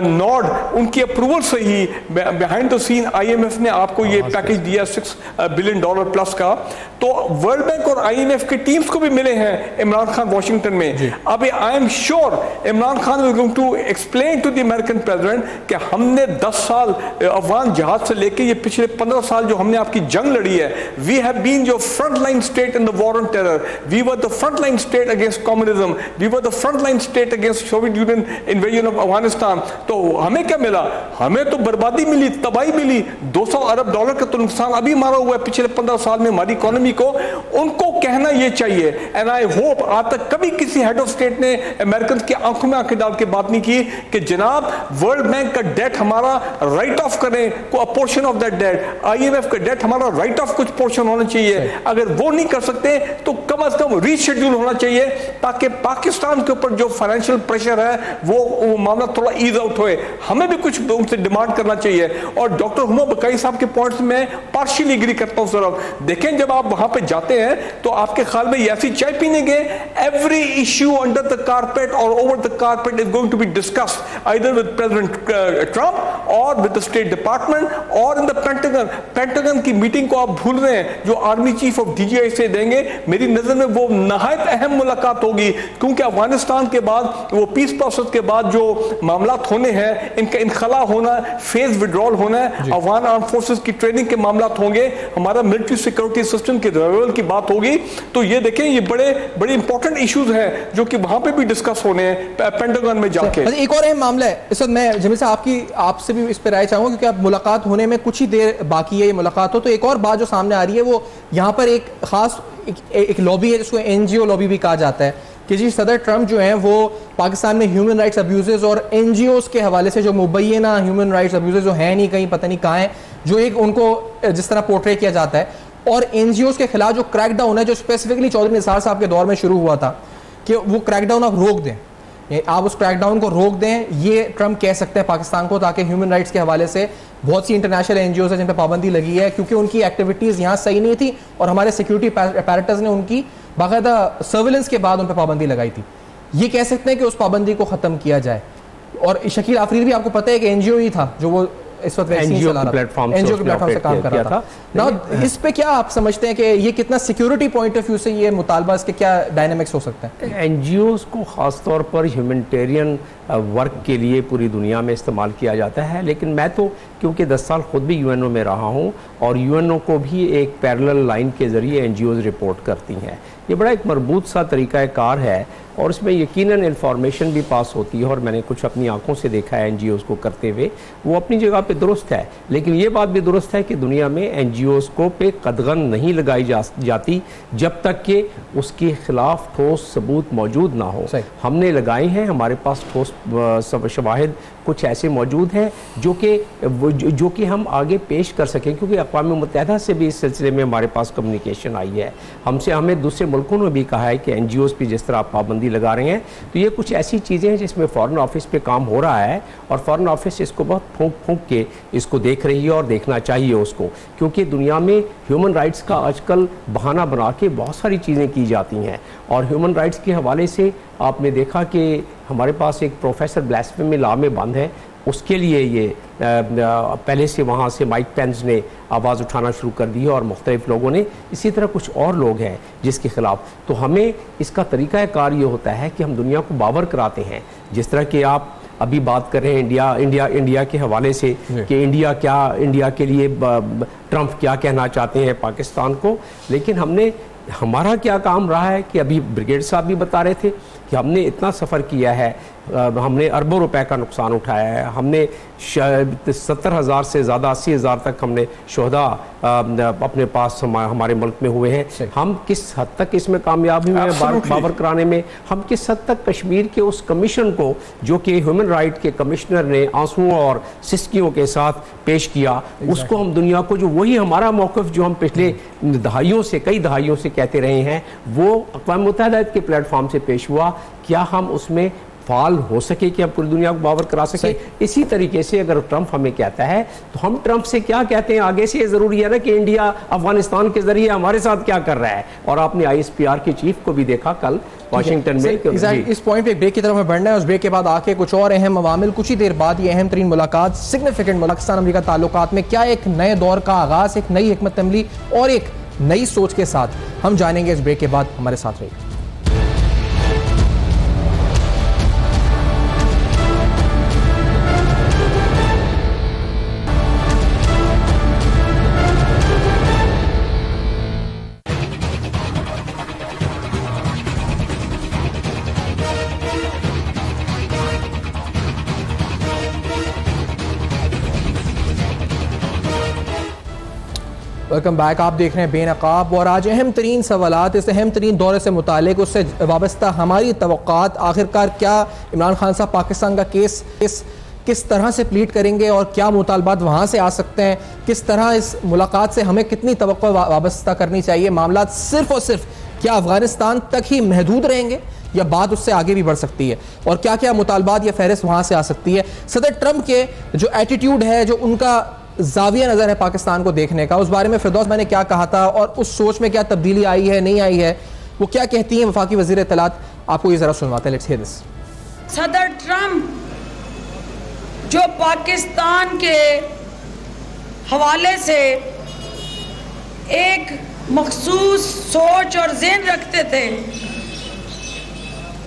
नॉर्ड उनकी अप्रूवल से ही बिहाइंड द सीन IMF ने आपको ये पैकेज दिया $6 बिलियन प्लस का। तो वर्ल्ड बैंक और IMF की टीम्स को भी मिले हैं इमरान खान वॉशिंगटन में। अब I am sure Imran Khan is going to explain to the American president कि हमने 10 साल अफगान जहाज से लेके ये पिछले 15 साल जो हमने आपकी जंग लड़ी है, we have been your frontline state in the war on terror, we were the frontline state against communism, we were the frontline state against Soviet Union invasion of Afghanistan। तो हमें क्या मिला? हमें तो बर्बादी मिली, तबाही मिली, $200 अरब का तो नुकसान अभी मारा हुआ है पिछले 15 साल में हमारी इकोनॉमी को। उनको कहना ये चाहिए, एंड आई होप आज तक कभी किसी हेड ऑफ स्टेट ने अमेरिकन की आंखों में आंखें डाल के बात नहीं की कि जनाब वर्ल्ड बैंक का डेट हमारा राइट ऑफ करें, को a portion of that debt, IMF का डेट हमारा राइट ऑफ कुछ पोर्शन होना चाहिए। अगर वो नहीं कर सकते तो कम से कम रीशेड्यूल होना चाहिए ताकि पाकिस्तान के ऊपर जो फाइनेंशियल प्रेशर है वो मामला थोड़ा ईज आउट होए। हमें भी कुछ उनसे डिमांड करना चाहिए। और डॉक्टर हुमा बकाई साहब के पॉइंट्स में पार्शियली एग्री करता हूं। सिर्फ देखें जब आप वहां पे जाते हैं तो आपके ख्याल में ऐसी चाय पीने गए, every issue under the carpet और over the carpet is going to be discussed either with President Trump or with the State Department or in the Pentagon। Pentagon की मीटिंग को आप भूल रहे हैं जो आर्मी चीफ ऑफ DGI से देंगे। मेरी नजर में वो नहायत अहम मुलाकात होगी, क्योंकि अफगानिस्तान के बाद वो पीस प्रोसेस के बाद जो मामलात होने हैं, इनका इनखला होना, फेज विड्रॉल होना है, अफगान आर्म फोर्सेस की ट्रेनिंग के मामलात होंगे, हमारा मिलिट्री सिक्योरिटी सिस्टम के रिवाइवल की बात होगी। तो ये देखें ये बड़े इंपॉर्टेंट इश्यूज हैं जो कि वहां पे भी डिस्कस होने हैं पेंटागन में जाके। एक और अहम मामला है इस वक्त, मैं जमील साहब आपसे भी इस पर राय चाहूंगा क्योंकि अब मुलाकात होने में कुछ ही देर बाकी है ये मुलाकात हो। तो एक और बात जो सामने आ रही है वो यहाँ पर एक खास एक लॉबी है जिसको NGO लॉबी भी कहा जाता है कि जी सदर ट्रंप जो हैं वो पाकिस्तान में ह्यूमन राइट्स अब्यूजेस और NGOs के हवाले से जो मुबैना ह्यूमन राइट्स अब्यूजेस जो है नहीं कहीं पता नहीं कहाँ है, जो एक उनको जिस तरह पोर्ट्रे किया जाता है, और NGOs के खिलाफ जो क्रैकडाउन है जो स्पेसिफिकली चौधरी निसार साहब के दौर में शुरू हुआ था कि वो क्रैकडाउन आप रोक दें, आप उस क्रैकडाउन को रोक दें, ये ट्रंप कह सकते हैं पाकिस्तान को, ताकि ह्यूमन राइट्स के हवाले से बहुत सी इंटरनेशनल NGOs है जिन पर पाबंदी लगी है क्योंकि उनकी एक्टिविटीज़ यहाँ सही नहीं थी और हमारे सिक्योरिटी अपैरेटस ने उनकी बाकायदा सर्विलेंस के बाद उन पर पाबंदी लगाई थी। ये कह सकते हैं कि उस पाबंदी को ख़त्म किया जाए। और शकील आफरीदी भी आपको पता है कि NGO ही था जो वो इस वक्त NGO के प्लेटफॉर्म से काम कर रहा था ना। इस पे क्या आप समझते हैं कि ये कितना सिक्योरिटी पॉइंट ऑफ व्यू से ये मुतालबा, इसके क्या डायनामिक्स हो सकते हैं? NGOs को ख़ास तौर पर ह्यूमैनिटेरियन वर्क के लिए पूरी दुनिया में इस्तेमाल किया जाता है, लेकिन मैं तो क्योंकि 10 साल ख़ुद भी UNO में रहा हूँ और UNO को भी एक पैरेलल लाइन के ज़रिए NGOs रिपोर्ट करती हैं। ये बड़ा एक मरबूत सा तरीक़ा कार है और इसमें यकीनन इंफॉर्मेशन भी पास होती है और मैंने कुछ अपनी आंखों से देखा है NGOs को करते हुए, वो अपनी जगह पे दुरुस्त है। लेकिन ये बात भी दुरुस्त है कि दुनिया में NGOs को पे कदगन नहीं लगाई जाती जब तक कि उसके खिलाफ ठोस सबूत मौजूद ना हो। हमने लगाए हैं, हमारे पास ठोस शवाहिद कुछ ऐसे मौजूद हैं जो कि हम आगे पेश कर सकें, क्योंकि अक़वाम मुत्तहिदा से भी इस सिलसिले में हमारे पास कम्युनिकेशन आई है। हमें दूसरे मुल्कों ने भी कहा है कि NGOs पे जिस तरह आप पाबंदी लगा रहे हैं, तो ये कुछ ऐसी चीज़ें हैं जिसमें फ़ॉरेन ऑफिस पे काम हो रहा है और फ़ॉरेन ऑफिस इसको बहुत फूंक के इसको देख रही है और देखना चाहिए उसको, क्योंकि दुनिया में ह्यूमन राइट्स का आजकल बहाना बना के बहुत सारी चीज़ें की जाती हैं। और ह्यूमन राइट्स के हवाले से आपने देखा कि हमारे पास एक प्रोफेसर ब्लास्फेमी लॉ में बंद है, उसके लिए ये पहले से वहाँ से माइक पेंस ने आवाज़ उठाना शुरू कर दी है और मुख्तलिफ लोगों ने, इसी तरह कुछ और लोग हैं जिसके ख़िलाफ़। तो हमें इसका तरीक़ाकार ये होता है कि हम दुनिया को बावर कराते हैं, जिस तरह कि आप अभी बात कर रहे हैं इंडिया के हवाले से कि इंडिया के लिए ट्रंप क्या कहना चाहते हैं पाकिस्तान को। लेकिन हमारा क्या काम रहा है कि अभी ब्रिगेड साहब भी बता रहे थे कि हमने इतना सफ़र किया है, हमने अरबों रुपए का नुकसान उठाया है, हमने 70,000 से ज़्यादा 80,000 तक हमने शोहदा अपने पास हमारे मुल्क में हुए हैं। हम किस हद तक इसमें कामयाब हुए हैं बावर कराने में, हम किस हद तक कश्मीर के उस कमीशन को जो कि ह्यूमन राइट के कमिश्नर ने आंसुओं और सिसकियों के साथ पेश किया, उसको हम दुनिया को, जो वही हमारा मौक़िफ़ जो हम पिछले कई दहाइयों से कहते रहे हैं, वो अक़वाम मुत्तहिदा के प्लेटफॉर्म से पेश हुआ, क्या हम उसमें फाल हो सके कि हम पूरी दुनिया को बावर करा सके। इसी तरीके से अगर ट्रंप हमें कहता है तो हम ट्रंप से क्या कहते हैं आगे से, ये ज़रूरी है ना कि इंडिया अफगानिस्तान के ज़रिए हमारे साथ क्या कर रहा है। और आपने ISPR के चीफ को भी देखा कल वाशिंगटन में। इस पॉइंट पे ब्रेक की तरफ में बढ़ना है, उस ब्रेक के बाद आके कुछ और अहम अवामिल, कुछ ही देर बाद ये अहम तरीन मुलाकात, सिग्निफिकेंट पाकिस्तान अमेरिका ताल्लुकात में क्या एक नए दौर का आगाज़, एक नई हिकमत अमली और एक नई सोच के साथ हम जानेंगे। इस ब्रेक के बाद हमारे साथ रहिए। Welcome back. आप देख रहे हैं बेनकाब, और आज अहम तरीन सवालात, इस अहम तरीन दौरे से मुतालिक, उससे वाबस्ता हमारी तवक्कात, आखिरकार क्या इमरान खान साहब पाकिस्तान का केस किस तरह से प्लीट करेंगे और क्या मुतालबात वहाँ से आ सकते हैं, किस तरह इस मुलाकात से हमें कितनी तवक्को वाबस्ता करनी चाहिए, मामला सिर्फ और सिर्फ क्या अफगानिस्तान तक ही महदूद रहेंगे या बात उससे आगे भी बढ़ सकती है, और क्या क्या मुतालबात या फहरिस्त वहाँ से आ सकती है। सदर ट्रंप के जो एटीट्यूड है, जो उनका जाविया नज़र है पाकिस्तान को देखने का, उस बारे में फिरदौस मैंने क्या कहा था और उस सोच में क्या तब्दीली आई है नहीं आई है, वो क्या कहती हैं वफाकी वज़ीर इत्तलात, आपको ये ज़रा सुनवाते हैं। Let's hear this. सदर ट्रंप जो पाकिस्तान के हवाले से एक मखसूस सोच और ज़हन रखते थे,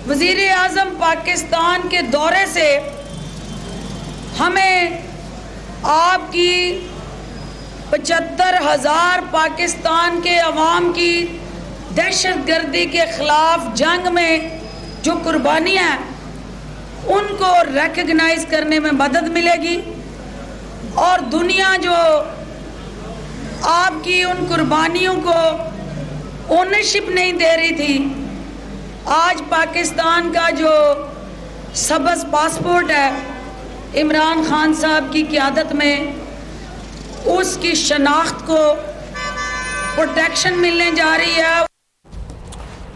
वज़ीर आज़म पाकिस्तान के दौरे से हमें आपकी 75,000 पाकिस्तान के अवाम की दहशतगर्दी के ख़िलाफ़ जंग में जो कुर्बानियाँ उनको रिकग्नाइज करने में मदद मिलेगी, और दुनिया जो आपकी उन कुर्बानियों को ओनरशिप नहीं दे रही थी, आज पाकिस्तान का जो सबस पासपोर्ट है इमरान खान साहब की क़यादत में, उसकी शनाख्त को प्रोटेक्शन मिलने जा रही है।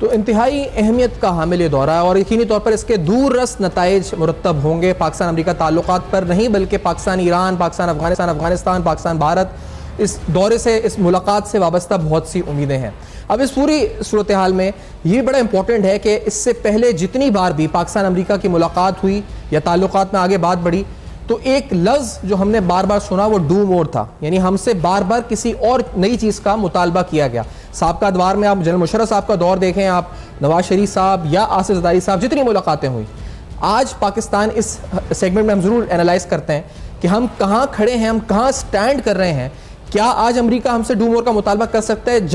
तो इंतहाई अहमियत का हामिल ये दौरा है और यकीनी तौर पर इसके दूर रस नताइज मुरतब होंगे पाकिस्तान अमेरिका ताल्लुकात पर नहीं, बल्कि पाकिस्तान ईरान, पाकिस्तान अफगानिस्तान, पाकिस्तान भारत, इस दौरे से, इस मुलाकात से वाबस्ता बहुत सी उम्मीदें हैं। अब इस पूरी सूरत हाल में ये बड़ा इंपॉर्टेंट है कि इससे पहले जितनी बार भी पाकिस्तान अमेरिका की मुलाकात हुई या ताल्लुकात में आगे बात बढ़ी, तो एक लफ्ज़ जो हमने बार बार सुना वो डू मोर था, यानी हमसे बार बार किसी और नई चीज़ का मुतालबा किया गया। साहब दौर में आप जनरल मुशर्रफ साहब का दौर देखें, आप नवाज शरीफ साहब या आसिफ ज़रदारी साहब, जितनी मुलाकातें हुई, आज पाकिस्तान इस सेगमेंट में हम ज़रूर एनालाइज करते हैं कि हम कहाँ खड़े हैं, हम कहाँ स्टैंड कर रहे हैं। क्या आज अमेरिका हमसे डू मोर का मुतालबा कर सकता है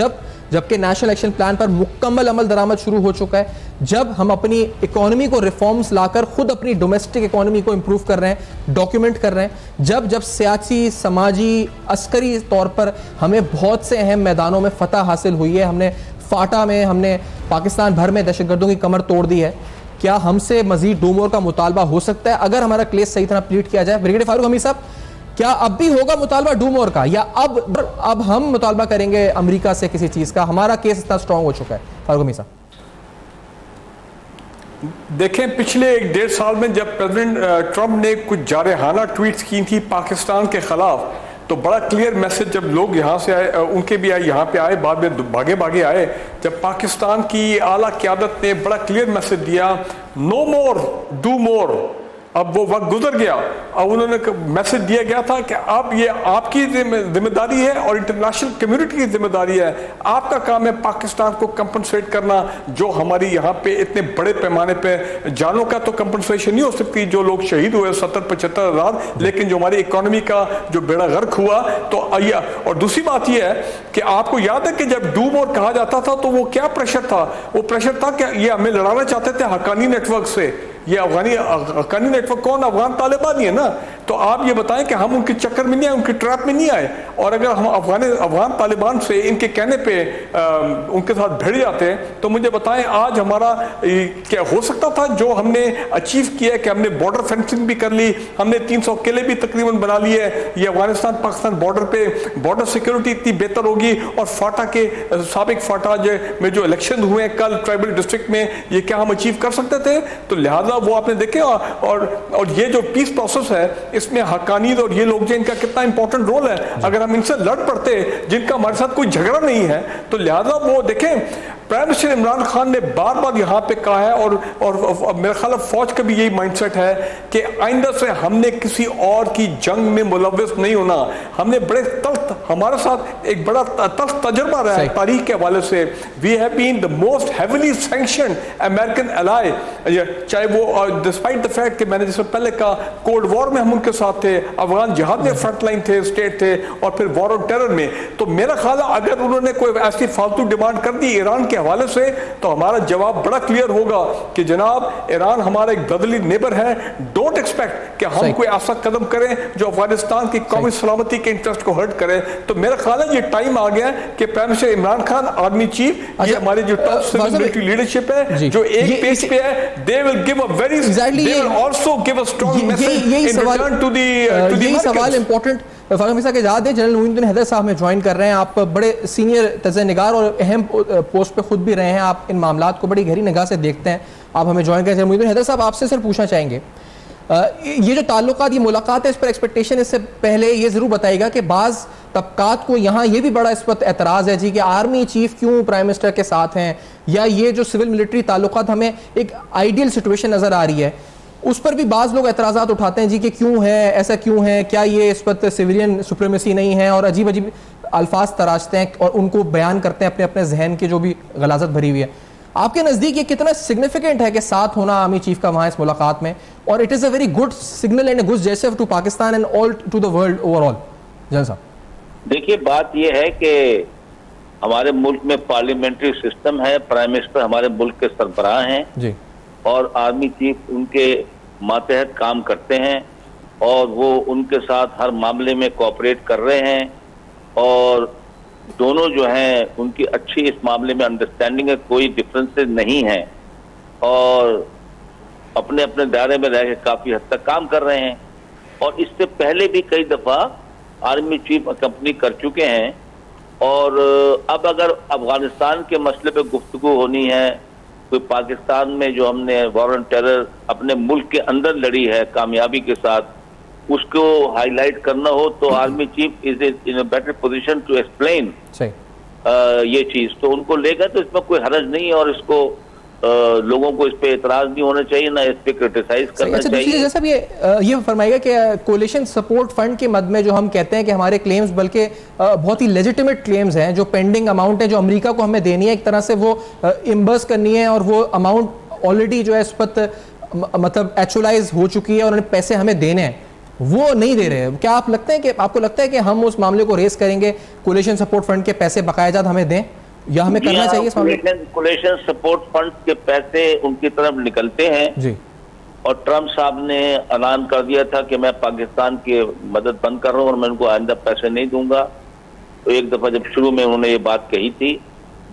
जबकि नेशनल एक्शन प्लान पर मुकम्मल अमल दरामद शुरू हो चुका है, जब हम अपनी इकोनॉमी को रिफॉर्म्स लाकर खुद अपनी डोमेस्टिक इकोनॉमी को इंप्रूव कर रहे हैं, डॉक्यूमेंट कर रहे हैं, जब सियासी, समाजी, अस्करी तौर पर हमें बहुत से अहम मैदानों में फतह हासिल हुई है, हमने फाटा में, हमने पाकिस्तान भर में दहशतगर्दों की कमर तोड़ दी है, क्या हमसे मजीद डू मोर का मुतालबा हो सकता है अगर हमारा केस सही तरह प्लीट किया जाए? ब्रिगेडियर फारूक हमीद साहब, क्या अब भी होगा मुतालबा डू मोर का, या अब हम मुतालबा करेंगे अमेरिका से किसी चीज का? हमारा केस इतना स्ट्रांग हो चुका है। फारूक हमीद साहब, देखें, पिछले 1.5 साल में जब प्रेसिडेंट ट्रंप ने कुछ जारहाना ट्वीट्स की थी पाकिस्तान के खिलाफ, तो बड़ा क्लियर मैसेज जब लोग यहाँ से आए, उनके भी आए, यहाँ पे आए, बाद में भागे भागे आए, जब पाकिस्तान की आला क़यादत ने बड़ा क्लियर मैसेज दिया, नो मोर डू मोर। अब वो वक्त गुजर गया, अब उन्होंने मैसेज दिया गया था कि अब ये आपकी जिम्मेदारी है और इंटरनेशनल कम्युनिटी की जिम्मेदारी है, आपका काम है पाकिस्तान को कंपनसेट करना। जो हमारी यहाँ पे इतने बड़े पैमाने पे जानों का तो कंपनसेशन नहीं हो सकती, जो लोग शहीद हुए 70-75 हज़ार, लेकिन जो हमारी इकोनॉमी का जो बेड़ा गर्क हुआ, तो आइया। और दूसरी बात यह है कि आपको याद है कि जब डू मोर कहा जाता था तो वो क्या प्रेशर था? वो प्रेशर था कि ये हमें लड़ाना चाहते थे हक्कानी नेटवर्क से। ये हक्कानी नेटवर्क कौन? अफगान तालिबान ही है ना। तो आप ये बताएं कि हम उनके चक्कर में नहीं आए, उनके ट्रैप में नहीं आए। और अगर हम अफगान तालिबान से इनके कहने पे उनके साथ भिड़ जाते हैं, तो मुझे बताएं आज हमारा क्या हो सकता था? जो हमने अचीव किया है कि हमने बॉर्डर फेंसिंग भी कर ली, हमने 300 किले भी तकरीबन बना लिए। ये अफगानिस्तान पाकिस्तान बॉर्डर पे बॉर्डर सिक्योरिटी इतनी बेहतर होगी। और फाटा के साबिक फाटा में जो इलेक्शन हुए हैं कल ट्राइबल डिस्ट्रिक्ट में, ये क्या हम अचीव कर सकते थे? तो लिहाजा वो आपने देखे। और ये जो पीस प्रोसेस है, इसमें हक्कानीद और ये लोग जो इनका कितना इंपॉर्टेंट रोल है। अगर हम इनसे लड़ पड़ते जिनका हमारे साथ कोई झगड़ा नहीं है, तो लिहाजा वो देखें, प्राइम मिनिस्टर इमरान खान ने बार बार यहाँ पे कहा है, और मेरे ख्याल फौज का भी यही माइंडसेट है कि आइंदा से हमने किसी और की जंग में मुलव्वस नहीं होना। हमने बड़े तल्ख, हमारे साथ एक बड़ा तल्ख तजर्बा रहा है तारीख के हवाले से। We have been the most heavily sanctioned American ally, चाहे वो डिस्पाइट द फैक्ट कि मैंने जैसे पहले कहा कोल्ड वॉर में हम उनके साथ थे, अफगान जिहाद में फ्रंट लाइन थे, स्टेट थे, और फिर वॉर ऑन टेरर में। तो मेरा ख्याल है अगर उन्होंने कोई ऐसी फालतू डिमांड कर दी ईरान के हवाले से, तो हमारा जवाब बड़ा क्लियर होगा कि जनाब ईरान हमारा एक ब्रदरली नेबर है। डोंट एक्सपेक्ट कि हम कोई ऐसा कदम करें जो अफगानिस्तान की कौमी सलामती के इंटरेस्ट को हर्ट करे। तो मेरा ख्याल है ये टाइम आ गया कि prime minister Imran Khan army chief, ये हमारे जो टॉप सिविल मिलिट्री लीडरशिप है, जो एक पेज पे है, they will give a very, they will also give a strong message in return to the यही सवाल इंपॉर्टेंट फारूक हमीद साहब के इजाज़त दें। जनरल मोइनुद्दीन हैदर साहब में ज्वाइन कर रहे हैं। आप बड़े सीनियर तज़निगार और अहम पोस्ट पे खुद भी रहे हैं, आप इन मामलात को बड़ी गहरी निगाह से देखते हैं, आप हमें ज्वाइन करें। जनरल मोइनुद्दीन हैदर साहब, आपसे सिर्फ पूछना चाहेंगे, ये जो ताल्लुकात, ये मुलाकात है, इस पर एक्सपेक्टेशन, इससे पहले ये ज़रूर बताइएगा कि बाज़ तबकात को यहाँ ये भी बड़ा इस पर एतराज़ है जी कि आर्मी चीफ क्यों प्राइम मिनिस्टर के साथ हैं, या ये जो सिविल मिलिट्री ताल्लुकात हमें एक आइडियल सिचुएशन नज़र आ रही है, उस पर भी बाज़ लोग एतराज़ात उठाते हैं जी कि क्यों है, ऐसा क्यों है, क्या ये इस पर सिविलियन सुप्रीमेसी नहीं है, और अजीब अजीब अल्फाज तराशते हैं और उनको बयान करते हैं अपने अपने जहन की जो भी गलाजत भरी हुई है। आपके नज़दीक ये कितना सिग्निफिकेंट है कि साथ होना आर्मी चीफ का वहाँ इस मुलाकात में, और it is a very good signal and good gesture to Pakistan and all to the world overall? General साहब, देखिए, बात यह है कि हमारे मुल्क में पार्लियामेंट्री सिस्टम है, प्राइम मिनिस्टर हमारे मुल्क के सरबराह हैं जी, और आर्मी चीफ उनके मातहत काम करते हैं, और वो उनके साथ हर मामले में कोऑपरेट कर रहे हैं, और दोनों जो हैं उनकी अच्छी इस मामले में अंडरस्टैंडिंग है, कोई डिफरेंसेस नहीं है, और अपने अपने दायरे में रह के काफी हद तक काम कर रहे हैं। और इससे पहले भी कई दफा आर्मी चीफ अकम्पनी कर चुके हैं, और अब अगर अफगानिस्तान के मसले पे गुफ्तगू होनी है, कोई पाकिस्तान में जो हमने वॉर ऑन टेरर अपने मुल्क के अंदर लड़ी है कामयाबी के साथ, उसको हाईलाइट करना हो, तो army chief is in a better position to explain ये चीज, तो उनको लेगा, तो इसमें कोई हरज नहीं है, और इसको लोगों को इस पे एतराज नहीं होना चाहिए, ना इस पे क्रिटिसाइज करना चाहिए। जैसा ये फरमाइएगा कि कोलिशन सपोर्ट फंड के मद में जो हम कहते हैं कि हमारे क्लेम्स बल्कि बहुत ही लेजिटिमेट क्लेम्स हैं, जो पेंडिंग अमाउंट है जो अमेरिका को हमें देनी है, एक तरह से वो इम्बर्स करनी है, और वो अमाउंट ऑलरेडी जो है इस पर मतलब एक्चुअलाइज हो चुकी है और उन्हें पैसे हमें देने हैं, वो नहीं दे रहे हैं। क्या आप लगता है कि आपको लगता है कि हम उस मामले को रेस करेंगे, कोलिशन सपोर्ट फंड के पैसे बकायजात हमें दें, या हमें करना चाहिए? कोलिशन सपोर्ट फंड के पैसे उनकी तरफ निकलते हैं जी, और ट्रंप साहब ने ऐलान कर दिया था कि मैं पाकिस्तान की मदद बंद कर रहा हूं और मैं उनको आइंदा पैसे नहीं दूंगा। तो एक दफा जब शुरू में उन्होंने ये बात कही थी,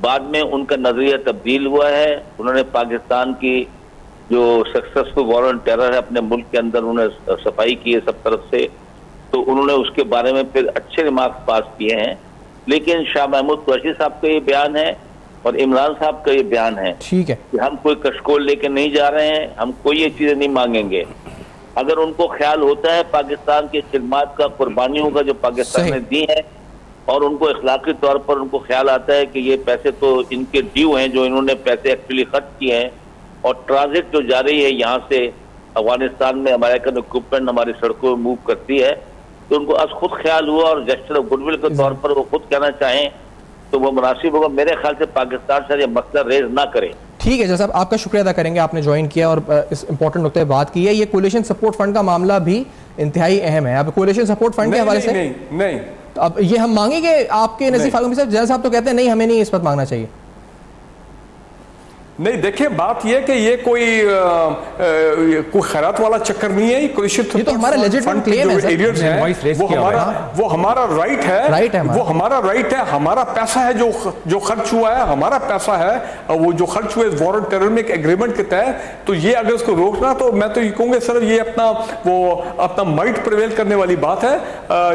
बाद में उनका नजरिया तब्दील हुआ है, उन्होंने पाकिस्तान की जो सक्सेसफुल वॉर ऑन टेरर है अपने मुल्क के अंदर, उन्होंने सफाई की है सब तरफ से, तो उन्होंने उसके बारे में फिर अच्छे रिमार्क्स पास किए हैं। लेकिन शाह महमूद कुरैशी साहब का ये बयान है और इमरान साहब का ये बयान है, ठीक है, कि हम कोई कशकोल लेके नहीं जा रहे हैं, हम कोई ये चीजें नहीं मांगेंगे। अगर उनको ख्याल होता है पाकिस्तान की खिदमत का, कुर्बानियों का जो पाकिस्तान ने दी है, और उनको इखलाकी तौर पर उनको ख्याल आता है कि ये पैसे तो इनके ड्यू हैं, जो इन्होंने पैसे एक्चुअली खर्च किए हैं, और ट्रांजिट जो जा रही है यहाँ से अफगानिस्तान में अमेरिकन इक्विपमेंट हमारी सड़कों में मूव करती है, तो उनको आज खुद ख्याल हुआ और जेस्चर ऑफ गुडविल के तौर पर वो खुद कहना चाहें तो वो मुनासिब होगा। मेरे ख्याल से पाकिस्तान से ये मसला रेज ना करें। ठीक है जैसा आपका शुक्रिया अदा करेंगे, आपने ज्वाइन किया और इस इंपॉर्टेंट नुकते पे बात की है। ये कोलिशन सपोर्ट फंड का मामला भी इंतहाई अहम है। अब कोलिशन सपोर्ट फंड के हवाले से नहीं, अब ये हम मांगेंगे आपके नज़ीर फारूकी साहब, जनरल साहब तो कहते हैं नहीं, हमें नहीं इस वक्त मांगना चाहिए। नहीं, देखिए बात यह कि ये कोई खैरात वाला चक्कर नहीं है। ये तो हमारा लेजिटिमेट क्लेम है, वो हमारा राइट है, वो हमारा राइट है, हमारा पैसा है जो खर्च हुआ है, हमारा पैसा है, वो जो खर्च हुए वॉर ऑन टेरर में एक एग्रीमेंट के तहत। तो ये अगर उसको रोकना, तो मैं तो ये कहूंगा सर ये अपना माइट प्रिवेल करने वाली बात है।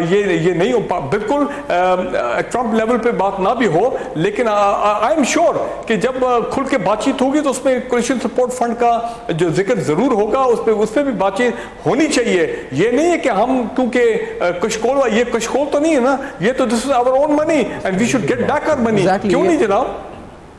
ये नहीं हो बिल्कुल ट्रंप लेवल पे बात ना भी हो, लेकिन आई एम श्योर कि जब खुल के बातचीत होगी तो उसमें कोलिशन सपोर्ट फंड का जो जिक्र जरूर होगा, उस पे भी बातचीत होनी चाहिए। ये नहीं है कि हम क्योंकि कशकोल, ये कशकोल तो नहीं है ना, ये तो this is our own money and we should get back our money. क्यों नहीं जनाब,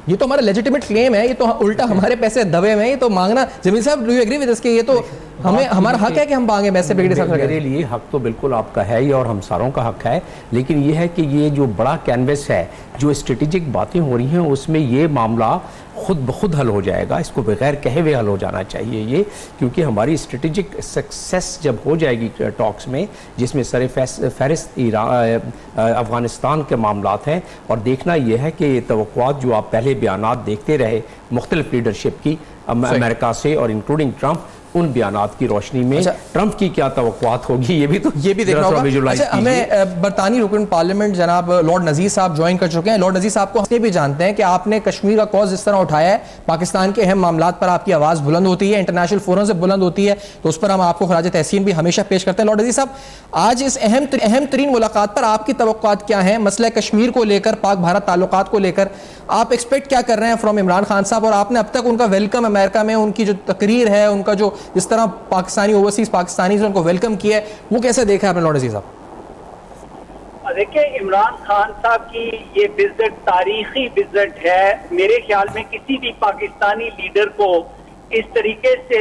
ये तो हमारा लेजिटिमेट क्लेम है, ये तो उल्टा हमारे पैसे दबे में, ये तो मांगना। जमील साहब do you agree with this? ये तो हमें हमारा हक है कि हम मांगे पैसे। मेरे लिए हक तो बिल्कुल आपका है ही और हम सारों का हक है, लेकिन ये है कि ये जो बड़ा कैनवस है, जो स्ट्रेटेजिक बातें हो रही हैं, उसमें ये मामला खुद ब खुद हल हो जाएगा। इसको बगैर कहे हुए हल हो जाना चाहिए ये, क्योंकि हमारी स्ट्रेटेजिक सक्सेस जब हो जाएगी टॉक्स में, जिसमें सर फहरिस्त अफगानिस्तान के मामलात हैं, और देखना यह है कि तवक्कुआत जो आप पहले बयानात देखते रहे मुख्तलिफ लीडरशिप की अमेरिका से और इंक्लूडिंग ट्रंप, उन बयानात की रोशनी में ट्रंप की क्या तवक्कुआत होगी ये भी देखना होगा। अच्छा, हमें बरतानी रुकन पार्लियामेंट जनाब लॉर्ड नज़ीर साहब ज्वाइन कर चुके हैं। लॉर्ड नज़ीर साहब को हम भी जानते हैं कि आपने कश्मीर का कॉज जिस तरह उठाया है, पाकिस्तान के अहम मामलात पर आपकी आवाज़ बुलंद होती है, इंटरनेशनल फोरम से बुलंद होती है, तो उस पर हम आपको खराज तहसीन भी हमेशा पेश करते हैं। लॉर्ड नज़ीर साहब, आज इस अहम तरीन मुलाकात पर आपकी तवक्कुआत क्या है? मसला कश्मीर को लेकर, पाक भारत ताल्लुकात को लेकर आप एक्सपेक्ट क्या कर रहे हैं फ्रॉम इमरान खान साहब? और आपने अब तक उनका वेलकम अमेरिका में, उनकी जो तकरीर है, उनका जो जिस तरह पाकिस्तानी ओवरसीज पाकिस्तानी से उनको वेलकम किया है, वो कैसे देखा आपने लॉर्ड नज़ीर साहब? देखिए, इमरान खान साहब की ये विजिट तारीखी विजिट है। मेरे ख्याल में किसी भी पाकिस्तानी लीडर को इस तरीके से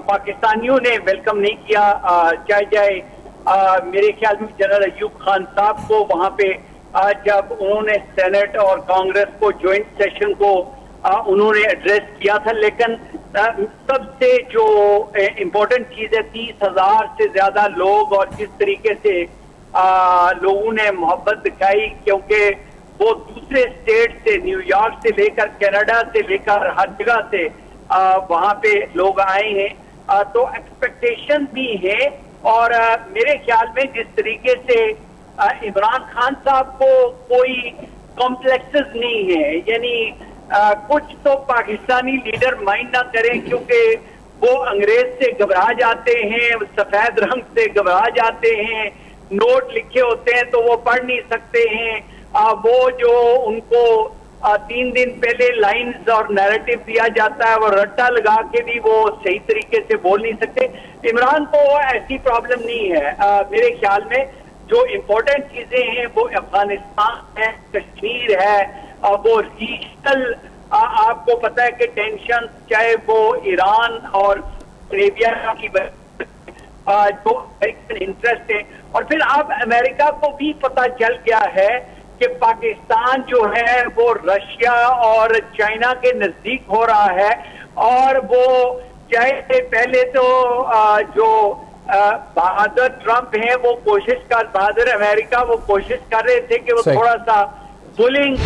पाकिस्तानियों ने वेलकम नहीं किया। चाहे मेरे ख्याल में जनरल अयूब खान साहब को वहां पे जब उन्होंने सेनेट और कांग्रेस को ज्वाइंट सेशन को उन्होंने एड्रेस किया था, लेकिन सबसे जो इम्पोर्टेंट चीज है, 30,000 से ज्यादा लोग, और जिस तरीके से लोगों ने मोहब्बत दिखाई, क्योंकि वो दूसरे स्टेट से, न्यूयॉर्क से लेकर कनाडा से लेकर हर जगह से वहां पे लोग आए हैं, तो एक्सपेक्टेशन भी है। और मेरे ख्याल में जिस तरीके से इमरान खान साहब को कोई कॉम्प्लेक्सेस नहीं है, यानी कुछ तो पाकिस्तानी लीडर माइंड ना करें, क्योंकि वो अंग्रेज से घबरा जाते हैं, सफेद रंग से घबरा जाते हैं, नोट लिखे होते हैं तो वो पढ़ नहीं सकते हैं, वो जो उनको 3 दिन पहले लाइंस और नैरेटिव दिया जाता है, वो रट्टा लगा के भी वो सही तरीके से बोल नहीं सकते। इमरान को ऐसी प्रॉब्लम नहीं है। मेरे ख्याल में जो इम्पोर्टेंट चीजें हैं वो अफगानिस्तान है, कश्मीर है, वो रीजनल, आपको पता है कि टेंशन, चाहे वो ईरान और अरेबिया की जो अमेरिकन इंटरेस्ट है, और फिर अब अमेरिका को भी पता चल गया है कि पाकिस्तान जो है वो रशिया और चाइना के नजदीक हो रहा है, और वो चाहे पहले तो जो बहादुर ट्रंप हैं वो बहादुर अमेरिका वो कोशिश कर रहे थे कि वो थोड़ा सा बुलिंग